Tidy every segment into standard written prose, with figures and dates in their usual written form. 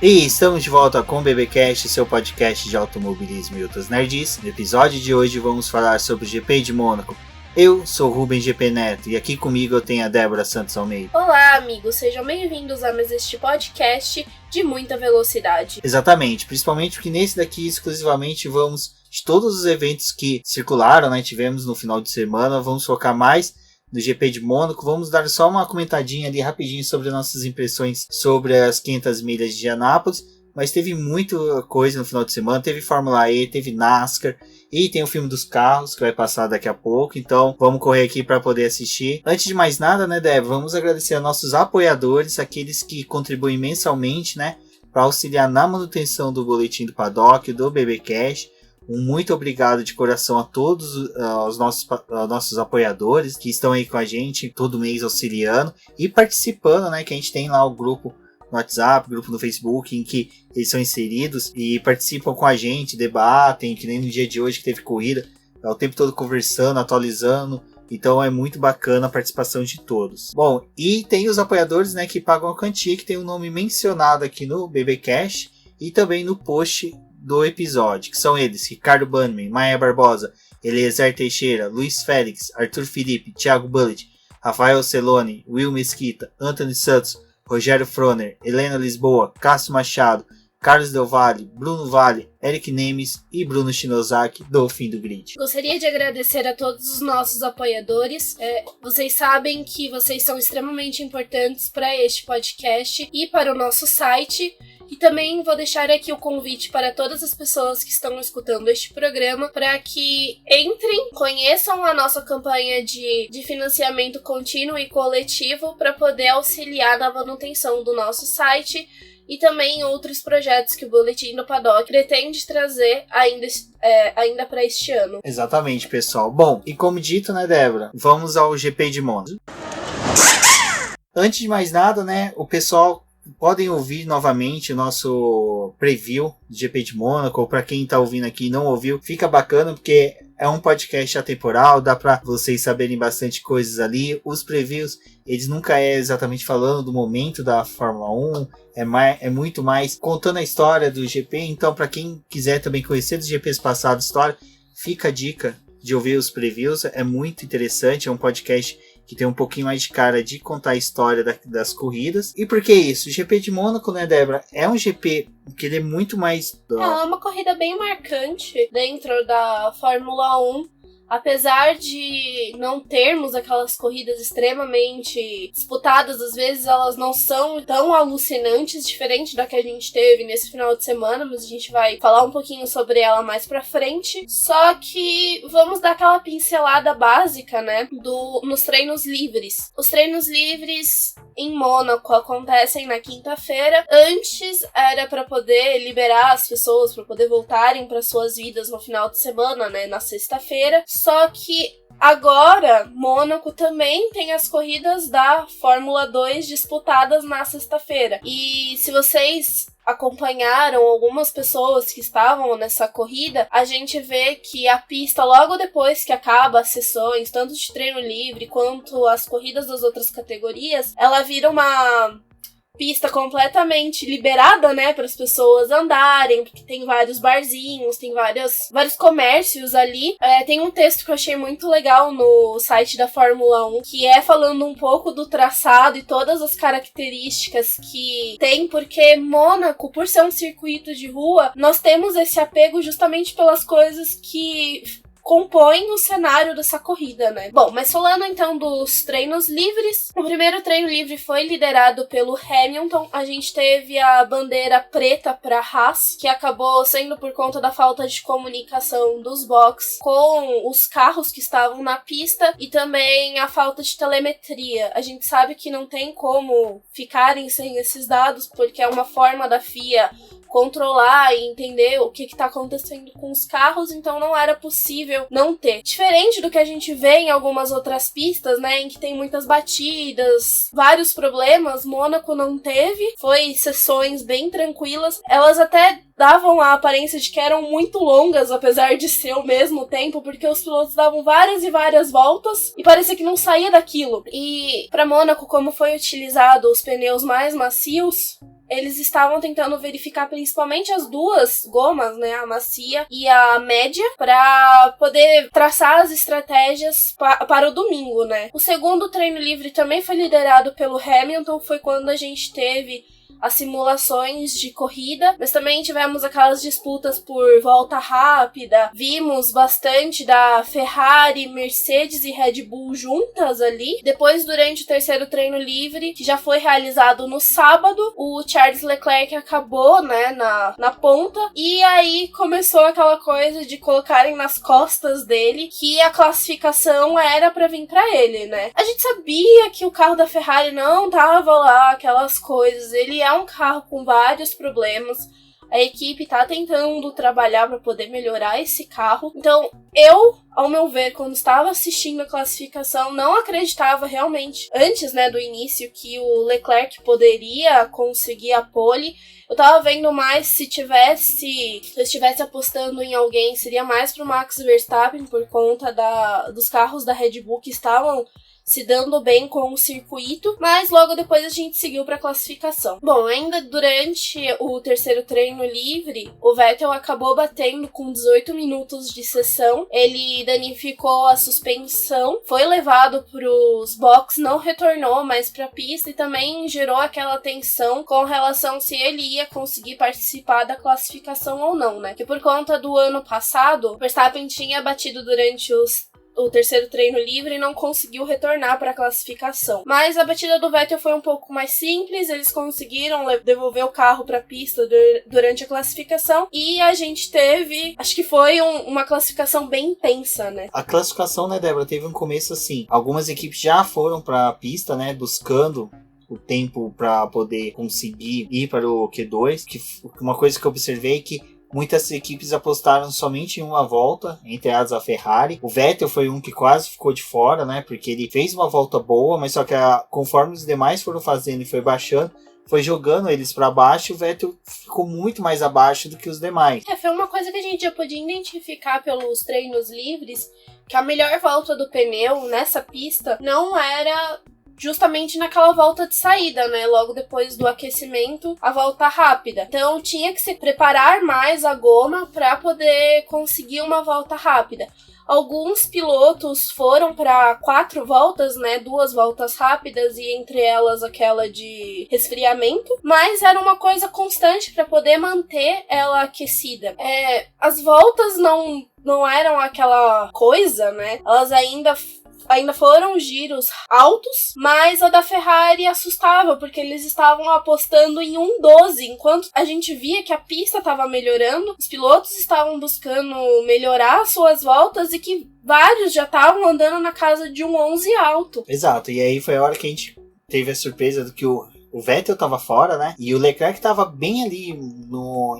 E estamos de volta com o BBcast, seu podcast de automobilismo e outras nerds. No episódio de hoje vamos falar sobre o GP de Mônaco. Eu sou o Rubens GP Neto e aqui comigo eu tenho a Débora Santos Almeida. Olá amigos, sejam bem-vindos a mais este podcast de muita velocidade. Exatamente, principalmente porque nesse daqui exclusivamente vamos, de todos os eventos que circularam, tivemos no final de semana, vamos focar mais do GP de Mônaco. Vamos dar só uma comentadinha ali rapidinho sobre nossas impressões sobre as 500 milhas de Indianápolis, mas teve muita coisa no final de semana, teve Fórmula E, teve NASCAR e tem o filme dos carros que vai passar daqui a pouco, então vamos correr aqui para poder assistir. Antes de mais nada, Débora, vamos agradecer a nossos apoiadores, aqueles que contribuem mensalmente, para auxiliar na manutenção do Boletim do Paddock, do BBcast. Muito obrigado de coração a todos os nossos apoiadores que estão aí com a gente todo mês auxiliando e participando, que a gente tem lá o grupo no WhatsApp, grupo no Facebook, em que eles são inseridos e participam com a gente, debatem, que nem no dia de hoje que teve corrida, o tempo todo conversando, atualizando. Então é muito bacana a participação de todos. Bom, e tem os apoiadores que pagam a quantia, que tem o nome mencionado aqui no BBcast e também no post do episódio, que são eles: Ricardo Bannerman, Maia Barbosa, Eliezer Teixeira, Luiz Félix, Arthur Felipe, Thiago Bullet, Rafael Celone, Will Mesquita, Anthony Santos, Rogério Froner, Helena Lisboa, Cássio Machado, Carlos Del Valle, Bruno Vale, Eric Nemes e Bruno Shinozaki do Fim do Grid. Gostaria de agradecer a todos os nossos apoiadores. Vocês sabem que vocês são extremamente importantes para este podcast e para o nosso site. E também vou deixar aqui o convite para todas as pessoas que estão escutando este programa para que entrem, conheçam a nossa campanha de financiamento contínuo e coletivo para poder auxiliar na manutenção do nosso site e também outros projetos que o Boletim do Paddock pretende trazer ainda para este ano. Exatamente, pessoal. Bom, e como dito, Débora, vamos ao GP de Mônaco. Antes de mais nada, o pessoal podem ouvir novamente o nosso preview do GP de Mônaco, ou para quem está ouvindo aqui e não ouviu, fica bacana porque é um podcast atemporal, dá para vocês saberem bastante coisas ali. Os previews, eles nunca é exatamente falando do momento da Fórmula 1, é muito mais contando a história do GP. Então, para quem quiser também conhecer dos GPs passados, história, fica a dica de ouvir os previews, é muito interessante, é um podcast que tem um pouquinho mais de cara de contar a história das corridas. E por que isso? O GP de Mônaco, Débora, é um GP que ele é muito mais... É uma corrida bem marcante dentro da Fórmula 1. Apesar de não termos aquelas corridas extremamente disputadas, às vezes elas não são tão alucinantes, diferente da que a gente teve nesse final de semana, mas a gente vai falar um pouquinho sobre ela mais pra frente. Só que vamos dar aquela pincelada básica, nos treinos livres. Os treinos livres em Mônaco acontecem na quinta-feira. Antes era para poder liberar as pessoas para poder voltarem para suas vidas no final de semana, na sexta-feira. Só que agora Mônaco também tem as corridas da Fórmula 2 disputadas na sexta-feira. E se vocês acompanharam algumas pessoas que estavam nessa corrida, a gente vê que a pista, logo depois que acaba as sessões, tanto de treino livre quanto as corridas das outras categorias, ela vira uma pista completamente liberada, para as pessoas andarem, porque tem vários barzinhos, tem vários comércios ali. Tem um texto que eu achei muito legal no site da Fórmula 1, que é falando um pouco do traçado e todas as características que tem, porque Mônaco, por ser um circuito de rua, nós temos esse apego justamente pelas coisas que compõem o cenário dessa corrida, Bom, mas falando então dos treinos livres, o primeiro treino livre foi liderado pelo Hamilton. A gente teve a bandeira preta para Haas, que acabou sendo por conta da falta de comunicação dos boxes com os carros que estavam na pista e também a falta de telemetria. A gente sabe que não tem como ficarem sem esses dados, porque é uma forma da FIA controlar e entender o que está acontecendo com os carros, então não era possível não ter. Diferente do que a gente vê em algumas outras pistas, em que tem muitas batidas, vários problemas, Mônaco não teve, foi sessões bem tranquilas. Elas até davam a aparência de que eram muito longas, apesar de ser o mesmo tempo, porque os pilotos davam várias e várias voltas e parecia que não saía daquilo. E para Mônaco, como foi utilizado os pneus mais macios, eles estavam tentando verificar principalmente as duas gomas, né, a macia e a média, para poder traçar as estratégias para o domingo, né. O segundo treino livre também foi liderado pelo Hamilton, foi quando a gente teve as simulações de corrida, mas também tivemos aquelas disputas por volta rápida, vimos bastante da Ferrari, Mercedes e Red Bull juntas ali. Depois, durante o terceiro treino livre, que já foi realizado no sábado, o Charles Leclerc acabou, né, na ponta, e aí começou aquela coisa de colocarem nas costas dele que a classificação era pra vir pra ele, né. A gente sabia que o carro da Ferrari não tava lá, aquelas coisas, ele é um carro com vários problemas, a equipe tá tentando trabalhar para poder melhorar esse carro. Então, eu, ao meu ver, quando estava assistindo a classificação, não acreditava realmente, antes, né, do início, que o Leclerc poderia conseguir a pole. Eu tava vendo mais se eu estivesse apostando em alguém, seria mais pro Max Verstappen, por conta dos carros da Red Bull que estavam se dando bem com o circuito, mas logo depois a gente seguiu para a classificação. Bom, ainda durante o terceiro treino livre, o Vettel acabou batendo com 18 minutos de sessão, ele danificou a suspensão, foi levado para os boxes, não retornou mais para a pista e também gerou aquela tensão com relação se ele ia conseguir participar da classificação ou não, né? Que por conta do ano passado, o Verstappen tinha batido durante o terceiro treino livre e não conseguiu retornar para a classificação. Mas a batida do Vettel foi um pouco mais simples, eles conseguiram devolver o carro para a pista durante a classificação e a gente teve, acho que foi uma classificação bem intensa, né? A classificação, né, Débora, teve um começo assim, algumas equipes já foram para a pista, né, buscando o tempo para poder conseguir ir para o Q2, que uma coisa que eu observei é que muitas equipes apostaram somente em uma volta, entre as a Ferrari. O Vettel foi um que quase ficou de fora, né? Porque ele fez uma volta boa, mas só que conforme os demais foram fazendo e foi baixando, foi jogando eles para baixo, o Vettel ficou muito mais abaixo do que os demais. Foi uma coisa que a gente já podia identificar pelos treinos livres, que a melhor volta do pneu nessa pista não era justamente naquela volta de saída, né? Logo depois do aquecimento, a volta rápida. Então tinha que se preparar mais a goma para poder conseguir uma volta rápida. Alguns pilotos foram para 4 voltas, né? 2 voltas rápidas e entre elas aquela de resfriamento, mas era uma coisa constante para poder manter ela aquecida. As voltas não eram aquela coisa, né? Elas ainda foram giros altos, mas a da Ferrari assustava, porque eles estavam apostando em 1,12, enquanto a gente via que a pista estava melhorando, os pilotos estavam buscando melhorar suas voltas e que vários já estavam andando na casa de 1,11 alto. Exato, e aí foi a hora que a gente teve a surpresa do que o Vettel tava fora, né? E o Leclerc tava bem ali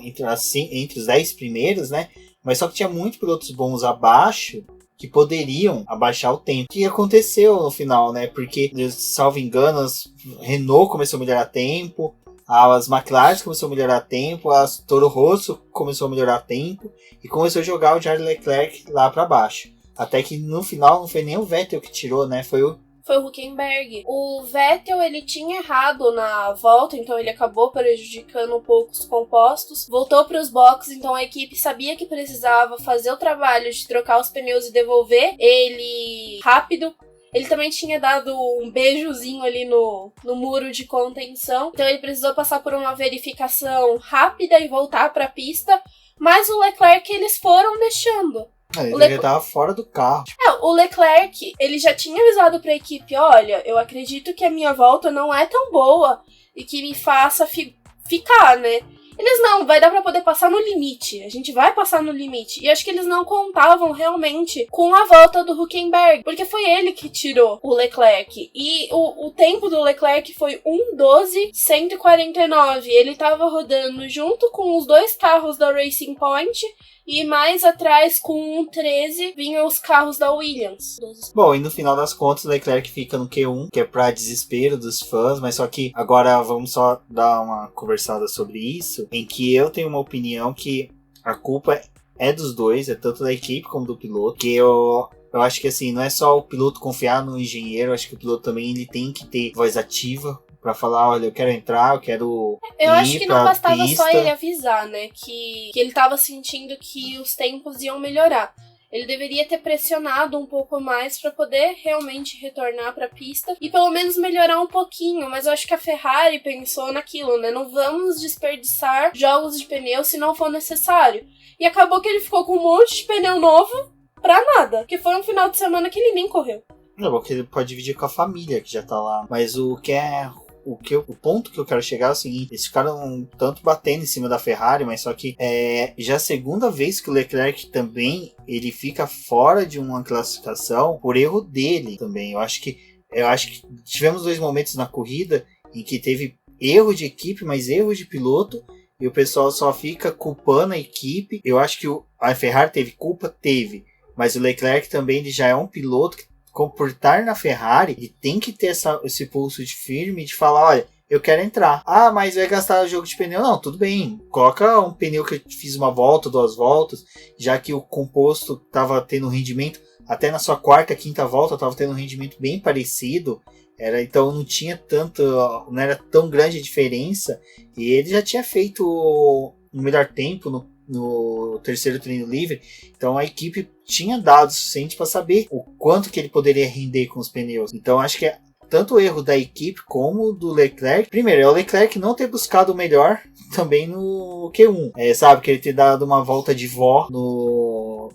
entre os 10 primeiros, né? Mas só que tinha muitos pilotos bons abaixo que poderiam abaixar o tempo. O que aconteceu no final, né? Porque, salvo engano, as Renault começou a melhorar tempo, as McLaren começou a melhorar tempo, a Toro Rosso começou a melhorar tempo e começou a jogar o Charles Leclerc lá para baixo. Até que no final não foi nem o Vettel que tirou, né? Foi o Hülkenberg. O Vettel, ele tinha errado na volta, então ele acabou prejudicando um pouco os compostos. Voltou para os boxes, então a equipe sabia que precisava fazer o trabalho de trocar os pneus e devolver ele rápido. Ele também tinha dado um beijozinho ali no muro de contenção, então ele precisou passar por uma verificação rápida e voltar para a pista, mas o Leclerc eles foram deixando. Ele já tava fora do carro. O Leclerc, ele já tinha avisado pra equipe, olha, eu acredito que a minha volta não é tão boa e que me faça ficar, né? Eles não, vai dar pra poder passar no limite, a gente vai passar no limite. E acho que eles não contavam realmente com a volta do Hülkenberg, porque foi ele que tirou o Leclerc. E o tempo do Leclerc foi 1:12.149. Ele tava rodando junto com os 2 carros da Racing Point. E mais atrás, com 1:13, vinham os carros da Williams. Bom, e no final das contas, o Leclerc fica no Q1, que é pra desespero dos fãs, mas só que agora vamos só dar uma conversada sobre isso, em que eu tenho uma opinião que a culpa é dos dois, é tanto da equipe como do piloto, que eu acho que assim, não é só o piloto confiar no engenheiro, eu acho que o piloto também ele tem que ter voz ativa, pra falar, olha, eu quero entrar, eu quero Eu acho que não bastava pista. só ele avisar, né, que ele tava sentindo que os tempos iam melhorar. Ele deveria ter pressionado um pouco mais para poder realmente retornar para a pista e pelo menos melhorar um pouquinho, mas eu acho que a Ferrari pensou naquilo, né? Não vamos desperdiçar jogos de pneu se não for necessário. E acabou que ele ficou com um monte de pneu novo pra nada, que foi um final de semana que ele nem correu. Não, porque ele pode dividir com a família que já tá lá, mas o ponto que eu quero chegar é o seguinte: eles ficaram tanto batendo em cima da Ferrari, mas só que já a segunda vez que o Leclerc também ele fica fora de uma classificação por erro dele também. Eu acho que tivemos 2 momentos na corrida em que teve erro de equipe, mas erro de piloto, e o pessoal só fica culpando a equipe. Eu acho que a Ferrari teve culpa, mas o Leclerc também ele já é um piloto que, comportar na Ferrari, e tem que ter esse pulso de firme de falar, olha, eu quero entrar. Ah, mas vai gastar o jogo de pneu? Não, tudo bem. Coloca um pneu que eu fiz 1 volta, 2 voltas, já que o composto estava tendo um rendimento, até na sua 4ª, 5ª volta, estava tendo um rendimento bem parecido. Então não tinha não era tão grande a diferença, e ele já tinha feito o melhor tempo no terceiro treino livre, então a equipe tinha dados suficientes para saber o quanto que ele poderia render com os pneus. Então acho que tanto o erro da equipe como do Leclerc, primeiro é o Leclerc não ter buscado o melhor também no Q1, sabe, que ele ter dado uma volta de vó no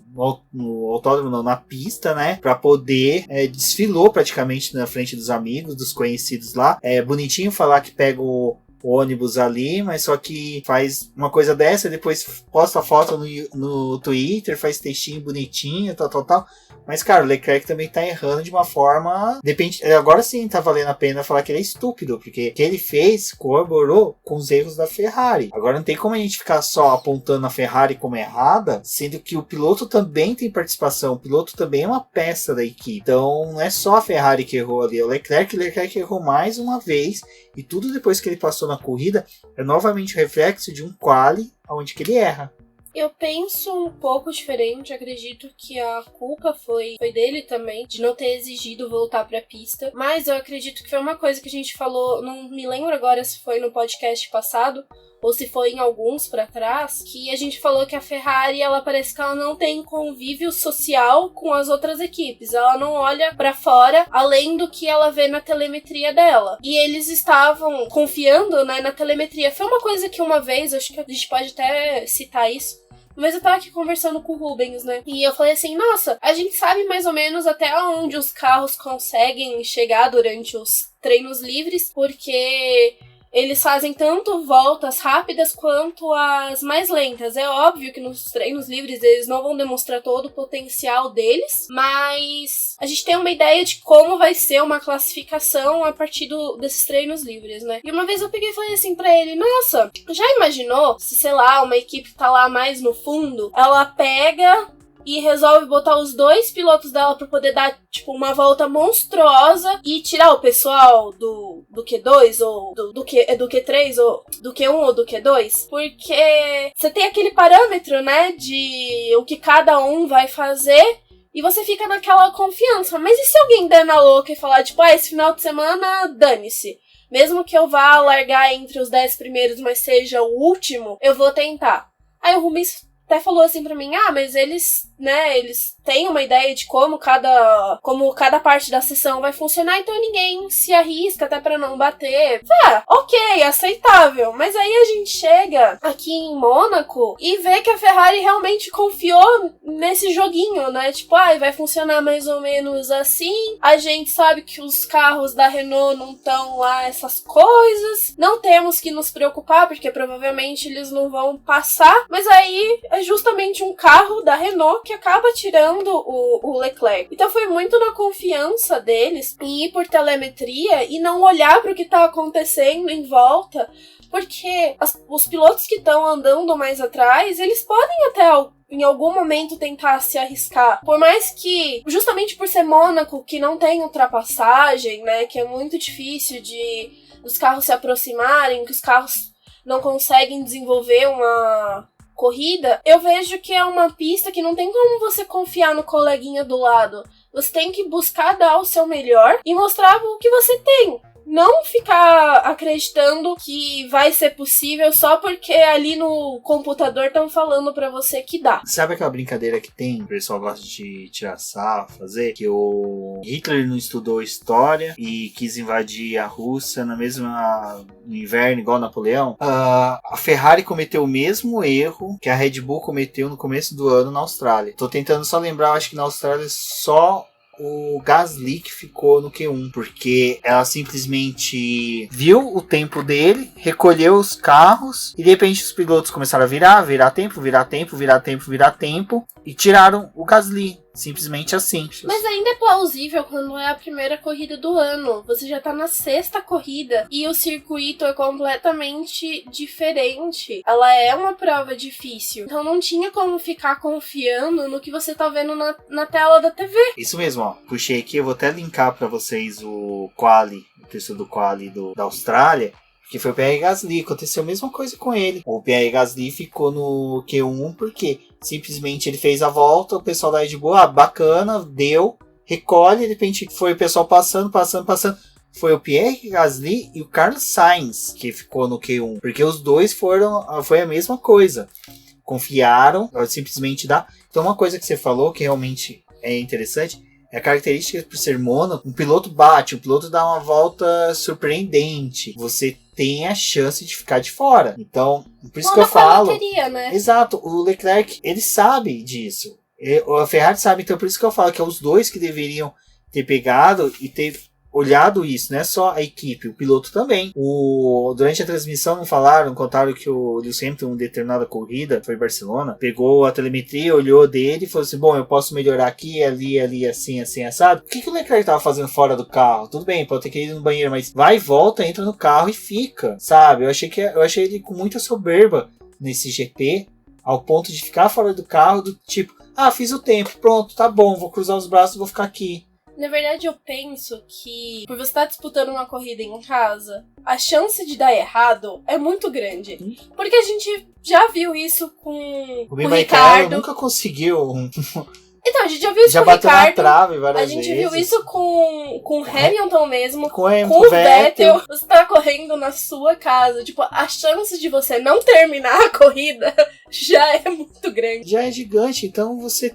autódromo, não, na pista, né, para poder, desfilou praticamente na frente dos amigos, dos conhecidos lá. É bonitinho falar que pega o ônibus ali, mas só que faz uma coisa dessa, depois posta a foto no Twitter, faz textinho bonitinho, tal. Mas, cara, o Leclerc também tá errando de uma forma... Depende, agora sim tá valendo a pena falar que ele é estúpido, porque o que ele fez corroborou com os erros da Ferrari. Agora não tem como a gente ficar só apontando a Ferrari como errada, sendo que o piloto também tem participação, o piloto também é uma peça da equipe. Então não é só a Ferrari que errou ali, é o Leclerc errou mais uma vez, e tudo depois que ele passou na corrida é novamente o reflexo de um quali onde que ele erra. Eu penso um pouco diferente, acredito que a culpa foi dele também, de não ter exigido voltar pra pista, mas eu acredito que foi uma coisa que a gente falou, não me lembro agora se foi no podcast passado, ou se foi em alguns pra trás, que a gente falou que a Ferrari, ela parece que ela não tem convívio social com as outras equipes, ela não olha pra fora, além do que ela vê na telemetria dela. E eles estavam confiando, né, na telemetria. Foi uma coisa que uma vez, acho que a gente pode até citar isso, mas eu tava aqui conversando com o Rubens, né? E eu falei assim, nossa, a gente sabe mais ou menos até onde os carros conseguem chegar durante os treinos livres, porque eles fazem tanto voltas rápidas quanto as mais lentas. É óbvio que nos treinos livres eles não vão demonstrar todo o potencial deles, mas a gente tem uma ideia de como vai ser uma classificação a partir desses treinos livres, né? E uma vez eu peguei e falei assim pra ele, nossa, já imaginou se, sei lá, uma equipe tá lá mais no fundo, ela pega e resolve botar os 2 pilotos dela pra poder dar, tipo, uma volta monstruosa e tirar o pessoal do Q2 ou do Q3 ou do Q1 ou do Q2? Porque você tem aquele parâmetro, né, de o que cada um vai fazer e você fica naquela confiança. Mas e se alguém der na louca e falar, tipo, esse final de semana, dane-se. Mesmo que eu vá largar entre os 10 primeiros, mas seja o último, eu vou tentar. Aí o Rubens até falou assim pra mim, mas eles têm uma ideia de como cada parte da sessão vai funcionar, então ninguém se arrisca até pra não bater. Ok, aceitável. Mas aí a gente chega aqui em Mônaco e vê que a Ferrari realmente confiou nesse joguinho, né? Tipo, vai funcionar mais ou menos assim. A gente sabe que os carros da Renault não estão lá essas coisas. Não temos que nos preocupar, porque provavelmente eles não vão passar. Mas aí é justamente um carro da Renault que acaba tirando o Leclerc. Então foi muito na confiança deles em ir por telemetria e não olhar para o que tá acontecendo em volta, porque os pilotos que estão andando mais atrás, eles podem até em algum momento tentar se arriscar. Por mais que, justamente por ser Mônaco, que não tem ultrapassagem, né, que é muito difícil dos carros se aproximarem, que os carros não conseguem desenvolver uma corrida, eu vejo que é uma pista que não tem como você confiar no coleguinha do lado. Você tem que buscar dar o seu melhor e mostrar o que você tem. não ficar acreditando que vai ser possível só porque ali no computador estão falando pra você que dá. Sabe aquela brincadeira que tem, o pessoal gosta de tirar sarro, fazer? Que o Hitler não estudou história e quis invadir a Rússia no inverno, igual Napoleão. A Ferrari cometeu o mesmo erro que a Red Bull cometeu no começo do ano na Austrália. Tô tentando só lembrar, acho que na Austrália só o Gasly que ficou no Q1, porque ela simplesmente viu o tempo dele, recolheu os carros e de repente os pilotos começaram a virar tempo e tiraram o Gasly. Simplesmente assim. Mas ainda é plausível quando é a primeira corrida do ano. Você já tá na 6ª corrida e o circuito é completamente diferente. Ela é uma prova difícil. Então não tinha como ficar confiando no que você tá vendo na tela da TV. Isso mesmo, ó. Puxei aqui, eu vou até linkar pra vocês o quali, o texto do quali da Austrália. Que foi o Pierre Gasly, aconteceu a mesma coisa com ele. O Pierre Gasly ficou no Q1 porque simplesmente ele fez a volta, o pessoal da Red Bull, bacana, deu, recolhe, de repente foi o pessoal passando. Foi o Pierre Gasly e o Carlos Sainz que ficou no Q1, porque os dois foi a mesma coisa. Confiaram, simplesmente dá. Então uma coisa que você falou que realmente é interessante, é a característica por ser mono, um piloto bate, o piloto dá uma volta surpreendente, você tem a chance de ficar de fora. Então, por isso que eu falo... né? Exato, o Leclerc, ele sabe disso. A Ferrari sabe, então por isso que eu falo que é os dois que deveriam ter pegado e ter olhado isso, não é só a equipe, o piloto também. Durante a transmissão contaram que o Lewis Hamilton, em determinada corrida, foi em Barcelona, pegou a telemetria, olhou dele e falou assim, bom, eu posso melhorar aqui, ali, assim, assado. O que o Leclerc estava fazendo fora do carro? Tudo bem, pode ter que ir no banheiro, mas vai e volta, entra no carro e fica, sabe? Eu achei ele com muita soberba nesse GP, ao ponto de ficar fora do carro, do tipo, fiz o tempo, pronto, tá bom, vou cruzar os braços e vou ficar aqui. Na verdade, eu penso que por você estar disputando uma corrida em casa, a chance de dar errado é muito grande. Porque a gente já viu isso com o Ricardo. Nunca conseguiu. Então, a gente já viu isso já com o Ricardo. Na trave várias a gente vezes. viu isso com o Hamilton mesmo. Com o Vettel. Você tá correndo na sua casa. Tipo, a chance de você não terminar a corrida já é muito grande. Já é gigante, então você...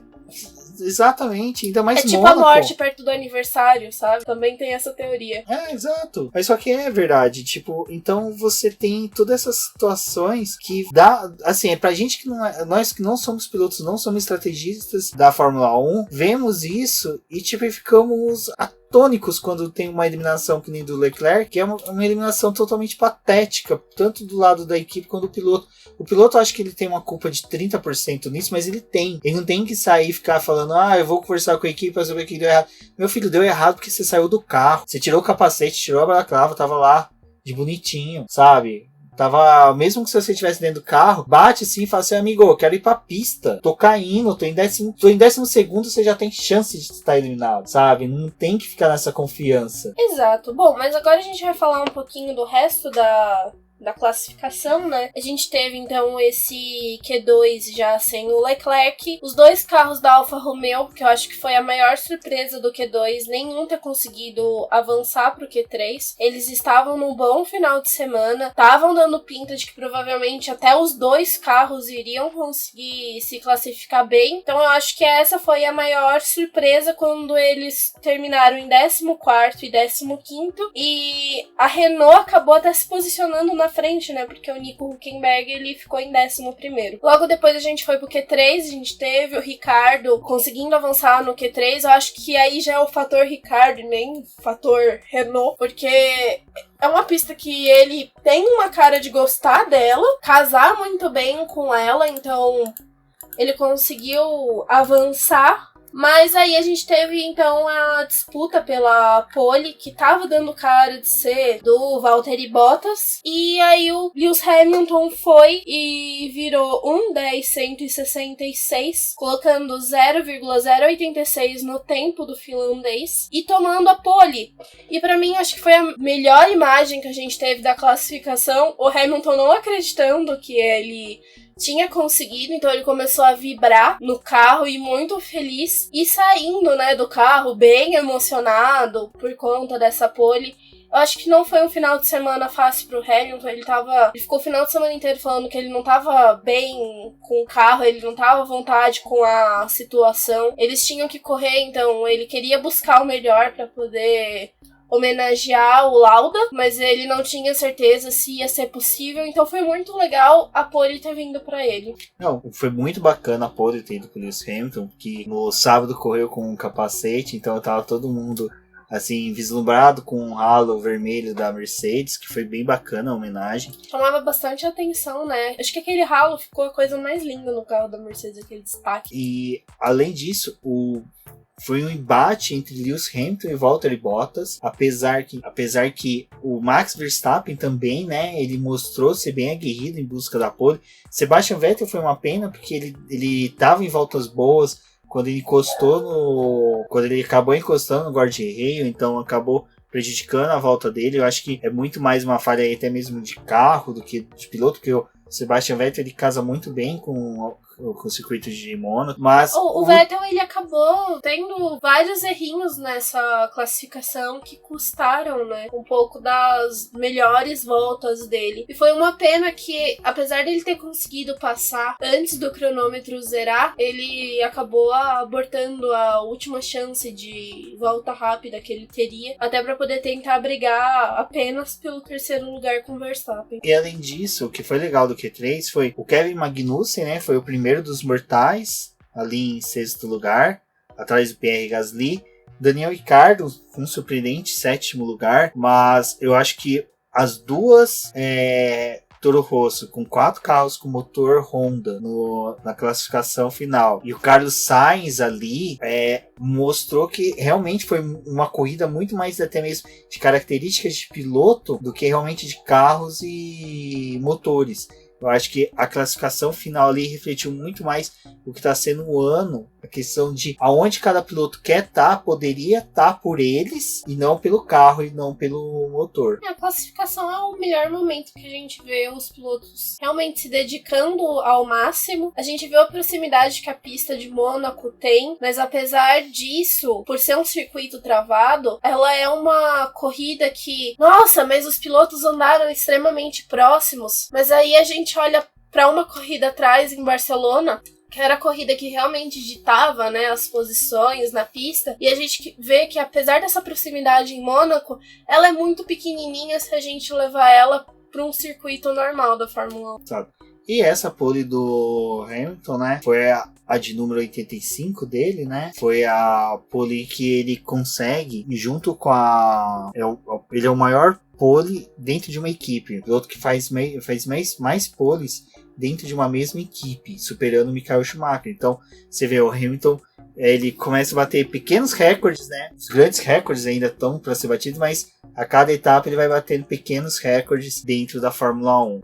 Exatamente, ainda mais tipo Mônaco. A morte perto do aniversário, sabe? Também tem essa teoria. Exato. Mas só que é verdade, tipo, então você tem todas essas situações que dá, assim, pra gente que nós que não somos pilotos, não somos estrategistas da Fórmula 1, vemos isso e tipo, ficamos atônicos quando tem uma eliminação que nem do Leclerc, que é uma eliminação totalmente patética, tanto do lado da equipe quanto do piloto. O piloto, acho que ele tem uma culpa de 30% nisso, mas ele não tem que sair e ficar falando, eu vou conversar com a equipe pra saber o que deu errado. Meu filho, deu errado porque você saiu do carro, você tirou o capacete, tirou a balaclava, tava lá de bonitinho, sabe? Mesmo que você estivesse dentro do carro, bate assim e fala assim, amigo, eu quero ir pra pista, tô caindo, tô em 12º, você já tem chance de estar eliminado, sabe? Não tem que ficar nessa confiança. Exato. Bom, mas agora a gente vai falar um pouquinho do resto da classificação, né? A gente teve, então, esse Q2 já sem o Leclerc. Os dois carros da Alfa Romeo, que eu acho que foi a maior surpresa do Q2, nenhum ter conseguido avançar pro Q3. Eles estavam num bom final de semana, estavam dando pinta de que provavelmente até os dois carros iriam conseguir se classificar bem. Então eu acho que essa foi a maior surpresa quando eles terminaram em 14º e 15º. E a Renault acabou até se posicionando na frente, né? Porque o Nico Hülkenberg, ele ficou em 11º. Logo depois a gente foi pro Q3, a gente teve o Ricardo conseguindo avançar no Q3. Eu acho que aí já é o fator Ricardo, nem o fator Renault, porque é uma pista que ele tem uma cara de gostar dela, casar muito bem com ela, então ele conseguiu avançar. Mas aí a gente teve, então, a disputa pela pole, que tava dando cara de ser do Valtteri Bottas. E aí o Lewis Hamilton foi e virou 1:10.166, colocando 0,086 no tempo do finlandês e tomando a pole. E pra mim, acho que foi a melhor imagem que a gente teve da classificação. O Hamilton não acreditando que ele tinha conseguido, então ele começou a vibrar no carro e muito feliz, e saindo, né, do carro bem emocionado por conta dessa pole. Eu acho que não foi um final de semana fácil pro Hamilton. Ele ficou o final de semana inteiro falando que ele não tava bem com o carro, ele não tava à vontade com a situação. Eles tinham que correr, então ele queria buscar o melhor pra poder homenagear o Lauda, mas ele não tinha certeza se ia ser possível, então foi muito legal a pole ter vindo pra ele. Não, foi muito bacana a pole ter ido pro Lewis Hamilton, que no sábado correu com um capacete, então tava todo mundo assim, vislumbrado com um halo vermelho da Mercedes, que foi bem bacana a homenagem. Chamava bastante atenção, né? Acho que aquele halo ficou a coisa mais linda no carro da Mercedes, aquele destaque. E, além disso, foi um embate entre Lewis Hamilton e Valtteri Bottas, apesar que o Max Verstappen também, né, ele mostrou ser bem aguerrido em busca da pole. Sebastian Vettel foi uma pena, porque ele estava em voltas boas, quando ele acabou encostando no guarda-reio, então acabou prejudicando a volta dele. Eu acho que é muito mais uma falha aí, até mesmo de carro do que de piloto, porque o Sebastian Vettel ele casa muito bem com o circuito de Mônaco, mas o Vettel ele acabou tendo vários errinhos nessa classificação que custaram, né, um pouco das melhores voltas dele. E foi uma pena que, apesar dele ter conseguido passar antes do cronômetro zerar, ele acabou abortando a última chance de volta rápida que ele teria, até para poder tentar brigar apenas pelo terceiro lugar com o Verstappen. E além disso, o que foi legal do Q3 foi o Kevin Magnussen, né, foi o primeiro dos mortais, ali em sexto lugar, atrás do Pierre Gasly. Daniel Ricciardo, um surpreendente sétimo lugar, mas eu acho que as duas Toro Rosso, com 4 carros com motor Honda na classificação final, e o Carlos Sainz ali mostrou que realmente foi uma corrida muito mais até mesmo de características de piloto do que realmente de carros e motores. Eu acho que a classificação final ali refletiu muito mais o que está sendo o ano, a questão de aonde cada piloto quer estar, poderia estar por eles, e não pelo carro e não pelo motor. A classificação é o melhor momento que a gente vê os pilotos realmente se dedicando ao máximo. A gente vê a proximidade que a pista de Mônaco tem, mas apesar disso, por ser um circuito travado, ela é uma corrida que, nossa, mas os pilotos andaram extremamente próximos, mas aí a gente olha para uma corrida atrás em Barcelona, que era a corrida que realmente ditava, né, as posições na pista, e a gente vê que apesar dessa proximidade em Mônaco, ela é muito pequenininha se a gente levar ela para um circuito normal da Fórmula 1. Sabe? E essa pole do Hamilton, né, foi a de número 85 dele, né, foi a pole que ele consegue, junto com ele é o maior pole dentro de uma equipe, piloto que faz mais poles dentro de uma mesma equipe, superando o Michael Schumacher. Então, você vê o Hamilton, ele começa a bater pequenos recordes, né? Os grandes recordes ainda estão para ser batidos, mas a cada etapa ele vai batendo pequenos recordes dentro da Fórmula 1.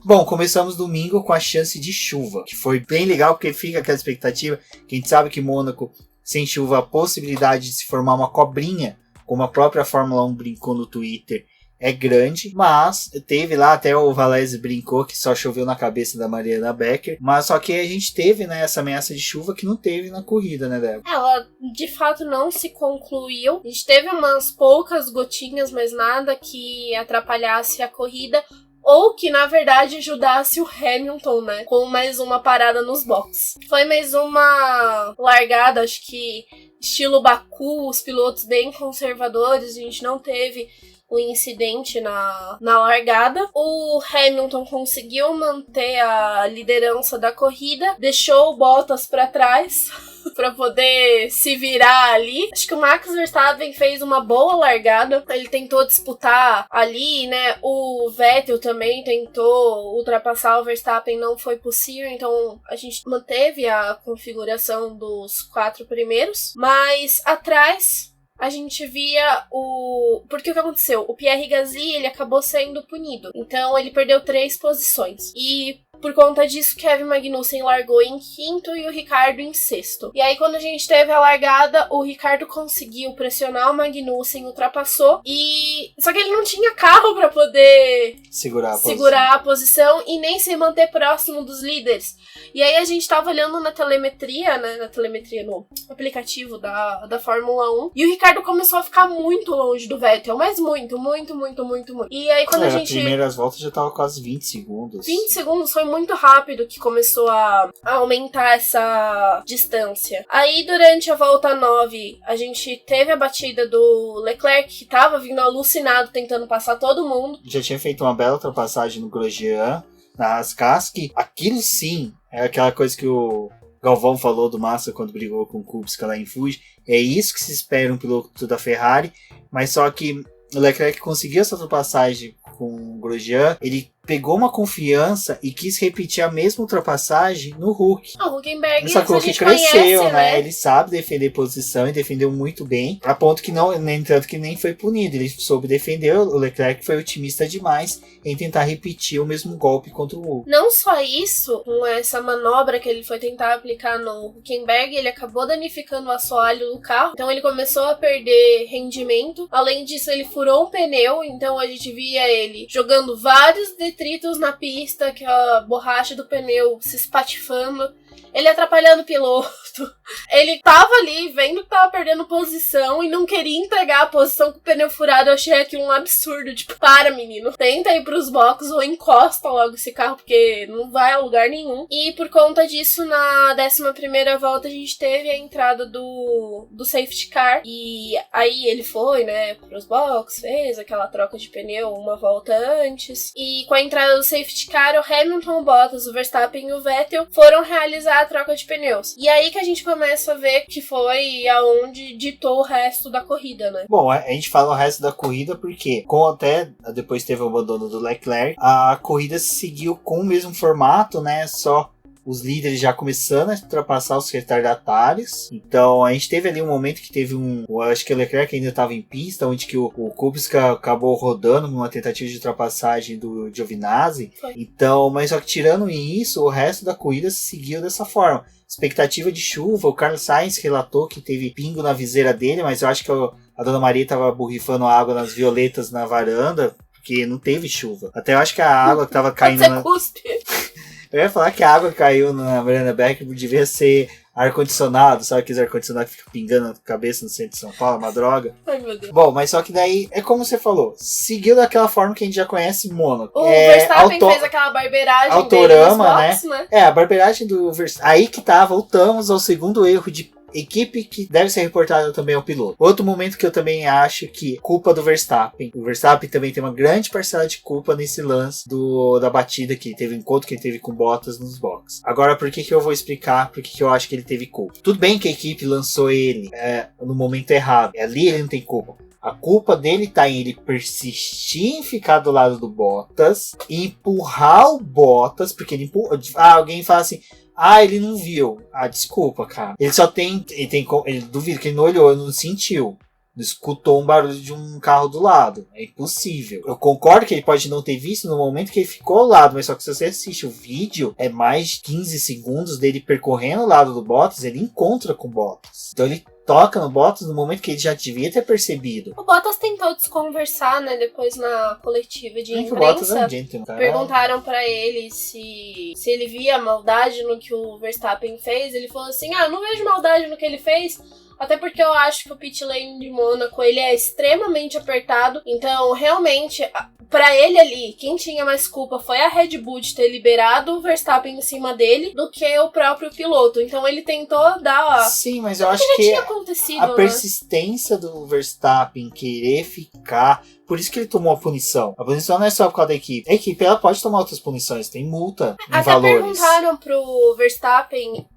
Bom, começamos domingo com a chance de chuva, que foi bem legal, porque fica aquela expectativa, que a gente sabe que Mônaco, sem chuva, a possibilidade de se formar uma cobrinha, como a própria Fórmula 1 brincou no Twitter, é grande, mas teve lá, até o Valese brincou que só choveu na cabeça da Mariana Becker, mas só que a gente teve, né, essa ameaça de chuva que não teve na corrida, né, Débora? Ela, de fato, não se concluiu. A gente teve umas poucas gotinhas, mas nada que atrapalhasse a corrida, ou que, na verdade, ajudasse o Hamilton, né, com mais uma parada nos boxes. Foi mais uma largada, acho que estilo Baku, os pilotos bem conservadores, a gente não teve o incidente na largada. O Hamilton conseguiu manter a liderança da corrida, deixou o Bottas para trás para poder se virar ali. Acho que o Max Verstappen fez uma boa largada, ele tentou disputar ali, né, o Vettel também tentou ultrapassar o Verstappen, não foi possível, então a gente manteve a configuração dos 4 primeiros, mas atrás a gente via porque o que aconteceu? O Pierre Gasly, ele acabou sendo punido. Então, ele perdeu 3 posições. E Por conta disso, Kevin Magnussen largou em quinto e o Ricciardo em sexto. E aí, quando a gente teve a largada, o Ricciardo conseguiu pressionar o Magnussen, ultrapassou. Só que ele não tinha carro para poder segurar a posição e nem se manter próximo dos líderes. E aí a gente tava olhando na telemetria, né? No aplicativo da Fórmula 1. E o Ricciardo começou a ficar muito longe do Vettel. Mas muito. E aí quando a gente... As primeiras voltas já tava quase 20 segundos. 20 segundos foi muito rápido que começou a aumentar essa distância. Aí durante a volta 9, a gente teve a batida do Leclerc, que tava vindo alucinado tentando passar todo mundo. Já tinha feito uma bela ultrapassagem no Grosjean, na Haas, que aquilo sim é aquela coisa que o Galvão falou do Massa quando brigou com o Kubica lá em Fuji. É isso que se espera um piloto da Ferrari, mas só que o Leclerc conseguiu essa ultrapassagem com o Grosjean, ele pegou uma confiança e quis repetir a mesma ultrapassagem no Hulk. O Huckenberg, só que o Hulk cresceu, né? Ele sabe defender posição e defendeu muito bem, a ponto que não, nem tanto que nem foi punido. Ele soube defender. O Leclerc foi otimista demais em tentar repetir o mesmo golpe contra o Hulk. Não só isso, com essa manobra que ele foi tentar aplicar no Huckenberg, ele acabou danificando o assoalho do carro, então ele começou a perder rendimento. Além disso, ele furou um pneu, então a gente via ele jogando vários detritos na pista, que a borracha do pneu se espatifando, ele atrapalhando o piloto. Ele tava ali vendo que tava perdendo posição e não queria entregar a posição com o pneu furado. Eu achei aquilo um absurdo. Tipo, para, menino, tenta ir pros boxes ou encosta logo esse carro, porque não vai a lugar nenhum. E por conta disso, na 11ª volta, a gente teve a entrada do safety car. E aí ele foi, né, pros boxes, fez aquela troca de pneu uma volta antes. E com a entrada do safety car, o Hamilton, o Bottas, o Verstappen e o Vettel foram realizar a troca de pneus. E aí que a gente começa a ver que foi aonde ditou o resto da corrida, né? Bom, a gente fala o resto da corrida porque, como até depois teve o abandono do Leclerc, a corrida seguiu com o mesmo formato, né? Só os líderes já começando a ultrapassar os retardatários. Então a gente teve ali um momento que teve acho que o Leclerc ainda estava em pista, onde que o Kubica acabou rodando numa tentativa de ultrapassagem do Giovinazzi. Então, mas só que tirando isso, o resto da corrida seguiu dessa forma. Expectativa de chuva, o Carlos Sainz relatou que teve pingo na viseira dele, mas eu acho que a Dona Maria estava borrifando água nas violetas na varanda, porque não teve chuva. Até eu acho que a água que estava caindo cuspe. Eu ia falar que a água que caiu na Mariana Beck devia ser ar-condicionado, sabe aqueles ar-condicionado que fica pingando na cabeça no centro de São Paulo, uma droga. Ai, meu Deus. Bom, mas só que daí, é como você falou, seguiu daquela forma que a gente já conhece Mônaco. O Verstappen fez aquela barbeiragem Autorama, dele nos box, né? A barbeiragem do Verstappen. Aí que tá, voltamos ao segundo erro de equipe que deve ser reportada também ao piloto. Outro momento que eu também acho que culpa do Verstappen. O Verstappen também tem uma grande parcela de culpa nesse lance da batida que teve, o encontro que ele teve com Bottas nos boxes. Agora, por que eu vou explicar por que eu acho que ele teve culpa? Tudo bem que a equipe lançou ele no momento errado. Ali ele não tem culpa. A culpa dele tá em ele persistir em ficar do lado do Bottas e empurrar o Bottas, porque ele empurra. Alguém fala assim: ele não viu. Desculpa, cara. Ele só tem. Ele duvido que ele não olhou, ele não sentiu. Não escutou um barulho de um carro do lado. É impossível. Eu concordo que ele pode não ter visto no momento que ele ficou ao lado, mas só que se você assiste o vídeo, é mais de 15 segundos dele percorrendo o lado do Bottas, ele encontra com o Bottas. Então ele toca no Bottas no momento que ele já devia ter percebido. O Bottas tentou desconversar, né, depois na coletiva de imprensa. O Bottas é um gentleman, cara. Perguntaram pra ele se ele via maldade no que o Verstappen fez. Ele falou assim: eu não vejo maldade no que ele fez, até porque eu acho que o pit lane de Mônaco, ele é extremamente apertado. Então, realmente, pra ele ali, quem tinha mais culpa foi a Red Bull de ter liberado o Verstappen em cima dele do que o próprio piloto. Então, ele tentou dar... Sim, mas eu acho que a persistência do Verstappen querer ficar... Por isso que ele tomou a punição. A punição não é só por causa da equipe. A equipe, ela pode tomar outras punições. Tem multa em Até valores. Perguntaram pro Verstappen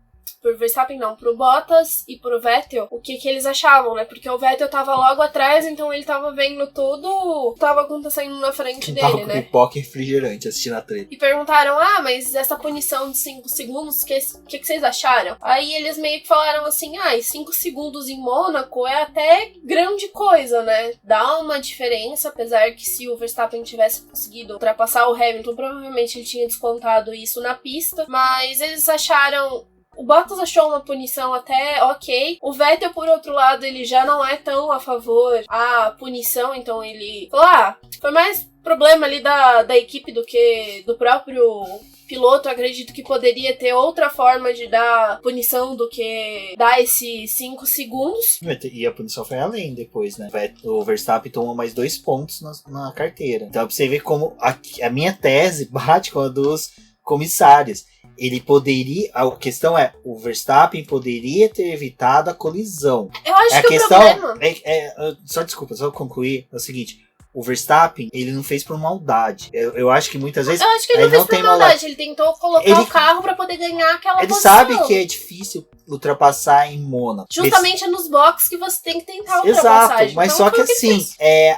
pro Verstappen não, pro Bottas e pro Vettel, o que eles achavam, né? Porque o Vettel tava logo atrás, então ele tava vendo tudo que tava acontecendo na frente dele, tava com né? pipoca e refrigerante assistindo a treta. E perguntaram, mas essa punição de 5 segundos, o que vocês acharam? Aí eles meio que falaram assim, 5 segundos em Mônaco é até grande coisa, né? Dá uma diferença, apesar que se o Verstappen tivesse conseguido ultrapassar o Hamilton, provavelmente ele tinha descontado isso na pista, mas eles acharam... O Bottas achou uma punição até ok. O Vettel, por outro lado, ele já não é tão a favor à punição, então ele falou, foi mais problema ali da equipe do que do próprio piloto. Eu acredito que poderia ter outra forma de dar punição do que dar esses 5 segundos. E a punição foi além depois, né? O Verstappen tomou mais 2 pontos na carteira. Então, pra você ver como a minha tese bate com a dos comissários. Ele poderia... A questão é, o Verstappen poderia ter evitado a colisão. Eu acho que questão o problema... Só concluir, é o seguinte... O Verstappen, ele não fez por maldade. Eu acho que muitas vezes... Eu acho que ele não fez por maldade. Ele tentou colocar o carro pra poder ganhar aquela posição. Ele sabe que é difícil ultrapassar em Mônaco. Justamente é nos boxes que você tem que tentar ultrapassar. Exato, mas então, só que assim,